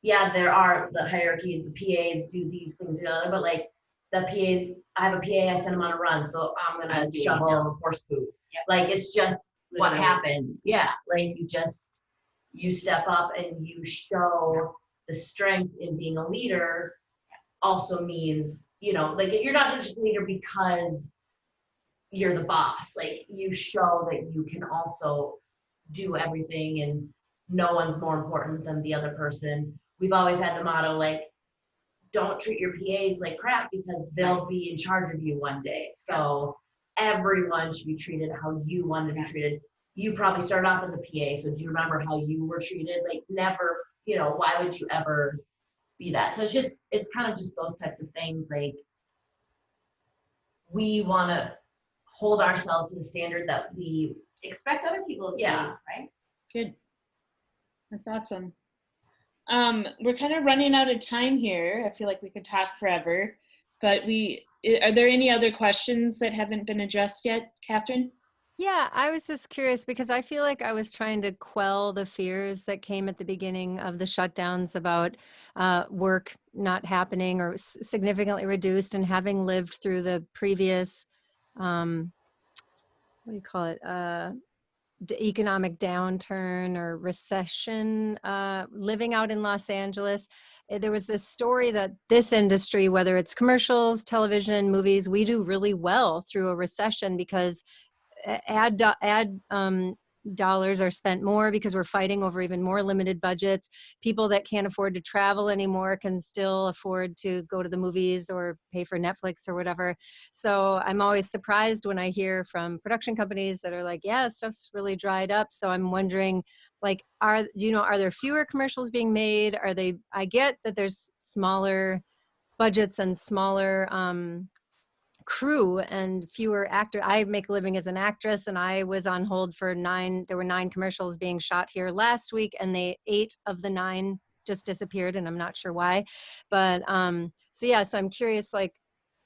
yeah, there are the hierarchies, the PAs do these things and other, but like the PAs, I have a PA, I send them on a run, so I'm gonna shovel horse poop. Yep. Like, it's just what Literally. happens. Yeah, like you step up and you show the strength in being a leader. Also means, like, you're not just a leader because you're the boss. Like, you show that you can also do everything and no one's more important than the other person. We've always had the motto, like, don't treat your PAs like crap because they'll be in charge of you one day. So everyone should be treated how you want to be treated. You probably started off as a PA, so do you remember how you were treated? Like, never, why would you ever be that? So it's kind of just those types of things. Like, we want to hold ourselves to the standard that we Expect other people to do, right? Good. That's awesome. We're kind of running out of time here. I feel like we could talk forever, but are there any other questions that haven't been addressed yet, Catherine? Yeah, I was just curious because I feel like I was trying to quell the fears that came at the beginning of the shutdowns about work not happening or significantly reduced, and having lived through the previous, what do you call it, economic downturn or recession, living out in Los Angeles. There was this story that this industry, whether it's commercials, television, movies, we do really well through a recession because ad dollars are spent more because we're fighting over even more limited budgets. People that can't afford to travel anymore can still afford to go to the movies or pay for Netflix or whatever. So I'm always surprised when I hear from production companies that are like, yeah, stuff's really dried up. So I'm wondering, like, are there fewer commercials being made? I get that there's smaller budgets and smaller crew and fewer actors. I make a living as an actress, and I was on hold for there were 9 commercials being shot here last week, and 8 of the 9 just disappeared, and I'm not sure why. But so I'm curious, like,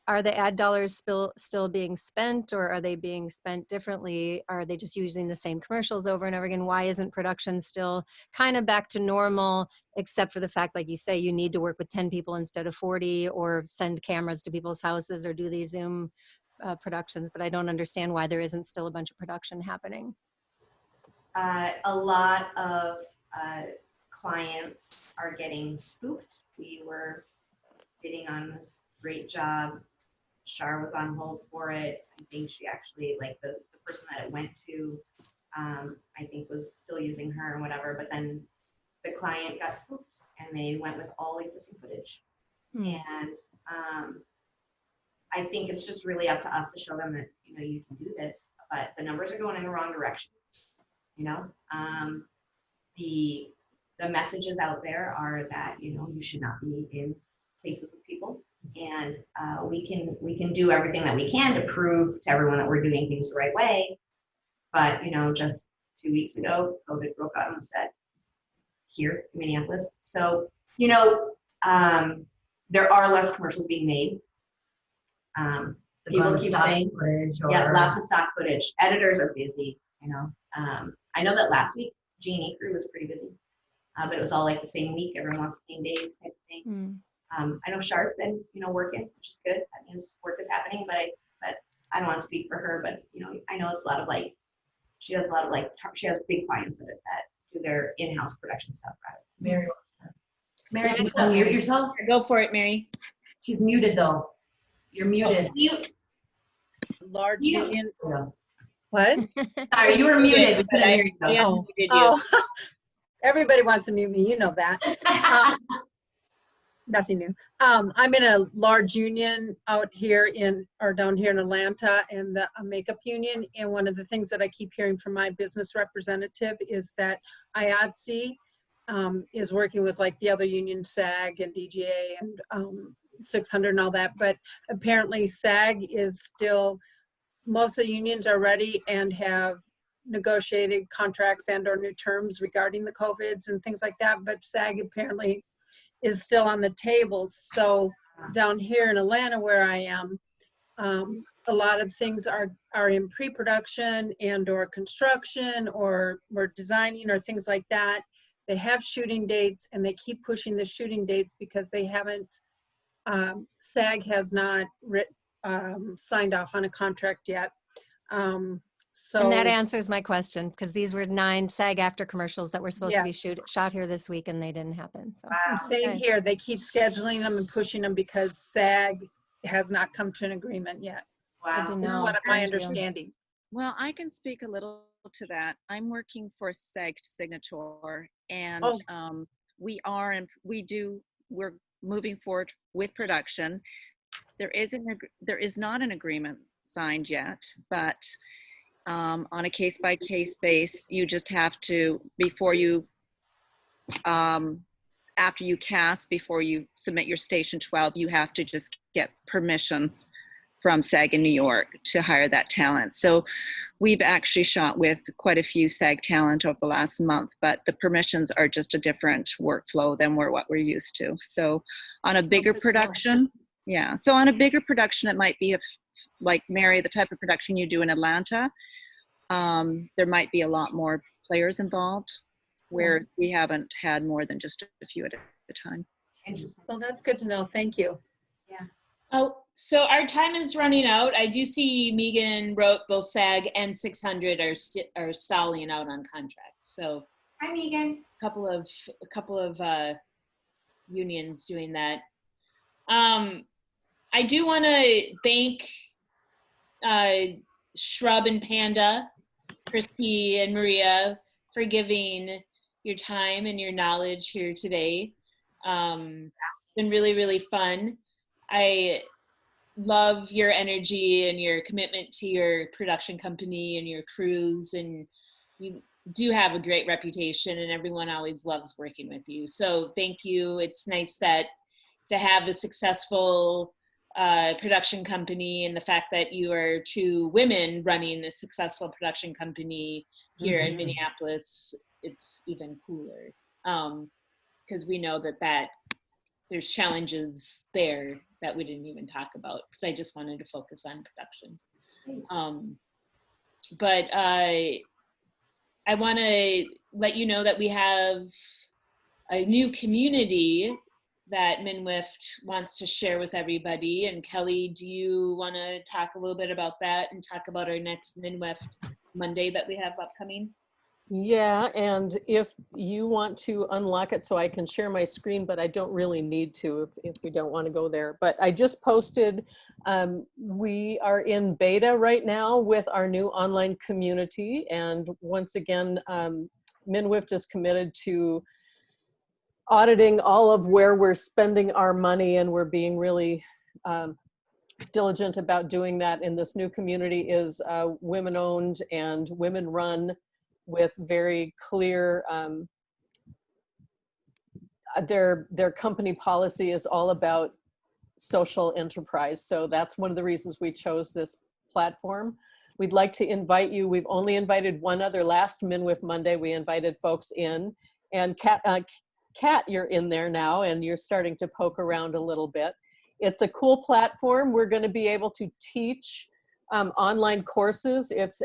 are the ad dollars still being spent, or are they being spent differently? Are they just using the same commercials over and over again? Why isn't production still kind of back to normal, except for the fact, like you say, you need to work with 10 people instead of 40, or send cameras to people's houses, or do these Zoom productions? But I don't understand why there isn't still a bunch of production happening. A lot of clients are getting spooked. We were bidding on this great job. Shar was on hold for it. I think she actually, like, the person that it went to, I think was still using her and whatever, but then the client got spooked and they went with all existing footage. And I think it's just really up to us to show them that, you can do this, but the numbers are going in the wrong direction. The the messages out there are that, you know, you should not be in places with people. And we can do everything that we can to prove to everyone that we're doing things the right way. But, you know, just 2 weeks ago, COVID broke out on the set here in Minneapolis. So, you know, there are less commercials being made. People keep saying, yeah, lots of stock footage. Editors are busy, you know. I know that last week, G&E crew was pretty busy, but it was all like the same week. Everyone wants the same days type of thing. I know Char's been, you know, working, which is good. That means work is happening, but I don't want to speak for her, but, you know, I know it's a lot of like, she does a lot of like, she has big clients that do their in-house production stuff. Right? Mary wants to. Mary, can you unmute yourself? Go for it, Mary. She's muted though. You're muted. Mute. Large Mute. union. Yeah. What? Sorry, you were muted. We couldn't I- hear you. I Oh. unmuted you. Oh, everybody wants to mute me, you know that. Nothing new. I'm in a large union out here down here in Atlanta, and a makeup union. And one of the things that I keep hearing from my business representative is that IATSE is working with like the other union, SAG and DGA and 600 and all that. But apparently SAG is still, most of the unions are ready and have negotiated contracts and or new terms regarding the COVIDs and things like that. But SAG apparently is still on the table. So down here in Atlanta where I am, a lot of things are in pre-production and or construction or we're designing or things like that. They have shooting dates and they keep pushing the shooting dates because they haven't, SAG has not signed off on a contract yet. So And that answers my question, because these were 9 SAG-AFTRA commercials that were supposed to be Yes. shot here this week, and they didn't happen. So Wow. same okay. here. They keep scheduling them and pushing them because SAG has not come to an agreement yet. Good to Wow. know. What my Thank you. understanding. Well, I can speak a little to that. I'm working for SAG Signature, and Oh. we're moving forward with production. There is not an agreement signed yet, but on a case-by-case basis, you just have to, after you cast, before you submit your Station 12, you have to just get permission from SAG in New York to hire that talent. So we've actually shot with quite a few SAG talent over the last month, but the permissions are just a different workflow than what we're used to. So on a bigger production, so on a bigger production, it might be like Mary, the type of production you do in Atlanta, there might be a lot more players involved where we haven't had more than just a few at a time. Interesting. Well, that's good to know. Thank you. Oh, so our time is running out. I do see Megan wrote both SAG and 600 are stalling out on contracts. So Hi, Megan. a couple of unions doing that. I do want to thank Shrub and Panda, Christy and Maria, for giving your time and your knowledge here today. It's been really, really fun. I love your energy and your commitment to your production company and your crews, and you do have a great reputation and everyone always loves working with you. So thank you. It's nice to have a successful production company, and the fact that you are 2 women running a successful production company here in Minneapolis, it's even cooler. Because we know that there's challenges there that we didn't even talk about, because I just wanted to focus on production. But I want to let you know that we have a new community that MinWift wants to share with everybody. And Kelly, do you want to talk a little bit about that and talk about our next MinWift Monday that we have upcoming? Yeah, and if you want to unlock it so I can share my screen, but I don't really need to if we don't want to go there. But I just posted, we are in beta right now with our new online community. And once again, MinWift is committed to auditing all of where we're spending our money, and we're being really diligent about doing that. And this new community is women-owned and women-run, with very clear their company policy is all about social enterprise. So that's one of the reasons we chose this platform. We'd like to invite you. We've only invited one other. Last MinWIFT Monday, we invited folks in. And Kat, you're in there now, and you're starting to poke around a little bit. It's a cool platform. We're going to be able to teach online courses. It's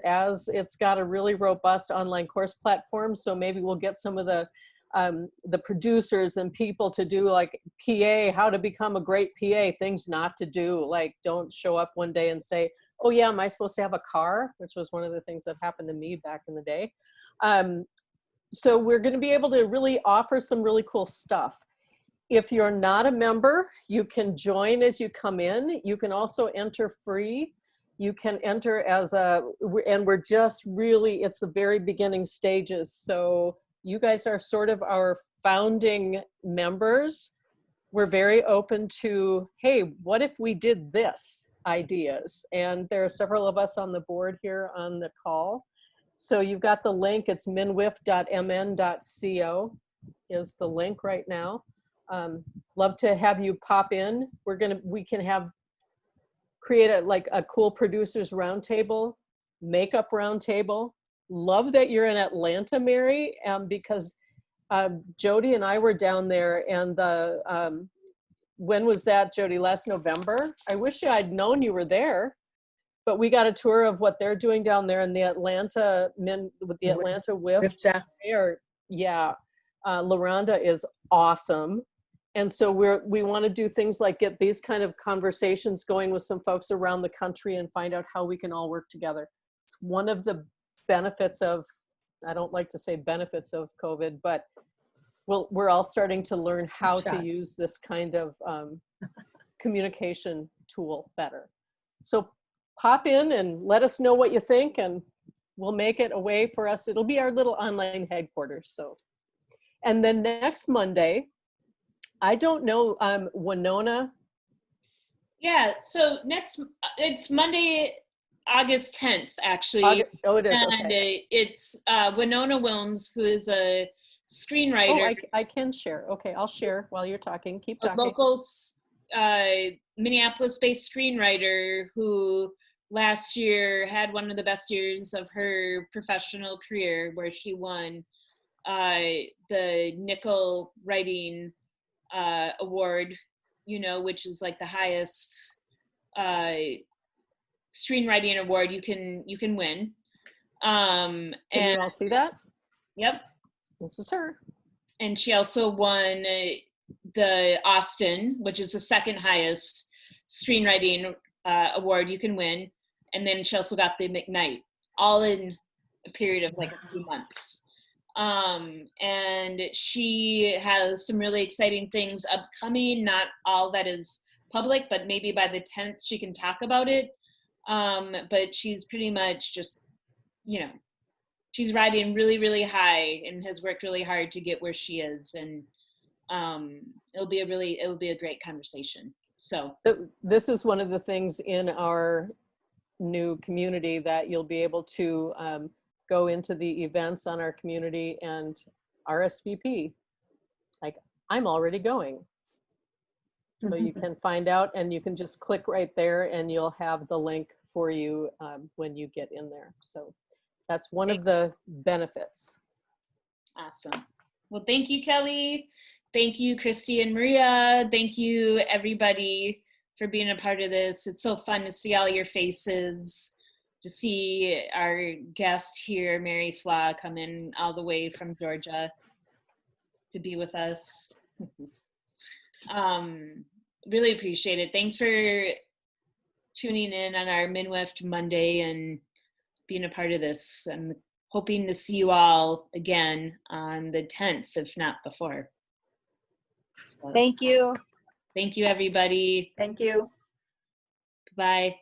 got a really robust online course platform. So maybe we'll get some of the producers and people to do like PA, how to become a great PA, things not to do. Like, don't show up one day and say, oh yeah, am I supposed to have a car? Which was one of the things that happened to me back in the day. So we're going to be able to really offer some really cool stuff. If you're not a member, you can join as you come in. You can also enter free. You can enter as and we're just really, it's the very beginning stages. So you guys are sort of our founding members. We're very open to, hey, what if we did this ideas? And there are several of us on the board here on the call. So you've got the link, it's minwift.mn.co is the link right now. Love to have you pop in. We can create a cool producers roundtable, makeup roundtable. Love that you're in Atlanta, Mary, because Jody and I were down there, and when was that, Jody? Last November? I wish I'd known you were there, but we got a tour of what they're doing down there in the Atlanta with the Atlanta WIFT. Yeah, LaRonda is awesome. And so we want to do things like get these kind of conversations going with some folks around the country and find out how we can all work together. It's one of the benefits of, I don't like to say benefits of COVID, but we're all starting to learn how to use this kind of communication tool better. So pop in and let us know what you think, and we'll make it a way for us. It'll be our little online headquarters. So, and then next Monday, I don't know, Winona. Yeah, so it's Monday, August 10th, actually. Oh, it is, and okay. It's Winona Wilms, who is a screenwriter. Oh, I can share. Okay, I'll share while you're talking. Keep talking. A local Minneapolis-based screenwriter who last year had one of the best years of her professional career, where she won the Nickel Writing Award, which is like the highest screenwriting award you can win. Can you all see that? Yep. This is her. And she also won the Austin, which is the second highest screenwriting award you can win. And then she also got the McKnight, all in a period of like a few months. And she has some really exciting things upcoming, not all that is public, but maybe by the 10th she can talk about it. But she's pretty much just, she's riding really, really high and has worked really hard to get where she is. And it'll be a great conversation. So this is one of the things in our new community that you'll be able to go into the events on our community and RSVP. Like, I'm already going. So you can find out, and you can just click right there and you'll have the link for you when you get in there. So that's one of the benefits. Awesome. Well, thank you, Kelly. Thank you, Christy and Maria. Thank you, everybody, for being a part of this. It's so fun to see all your faces, to see our guest here, Mary Flaw, come in all the way from Georgia to be with us. Really appreciate it. Thanks for tuning in on our MinWIFT Monday and being a part of this. I'm hoping to see you all again on the 10th, if not before. So, Thank you. thank you, everybody. Thank you. Bye.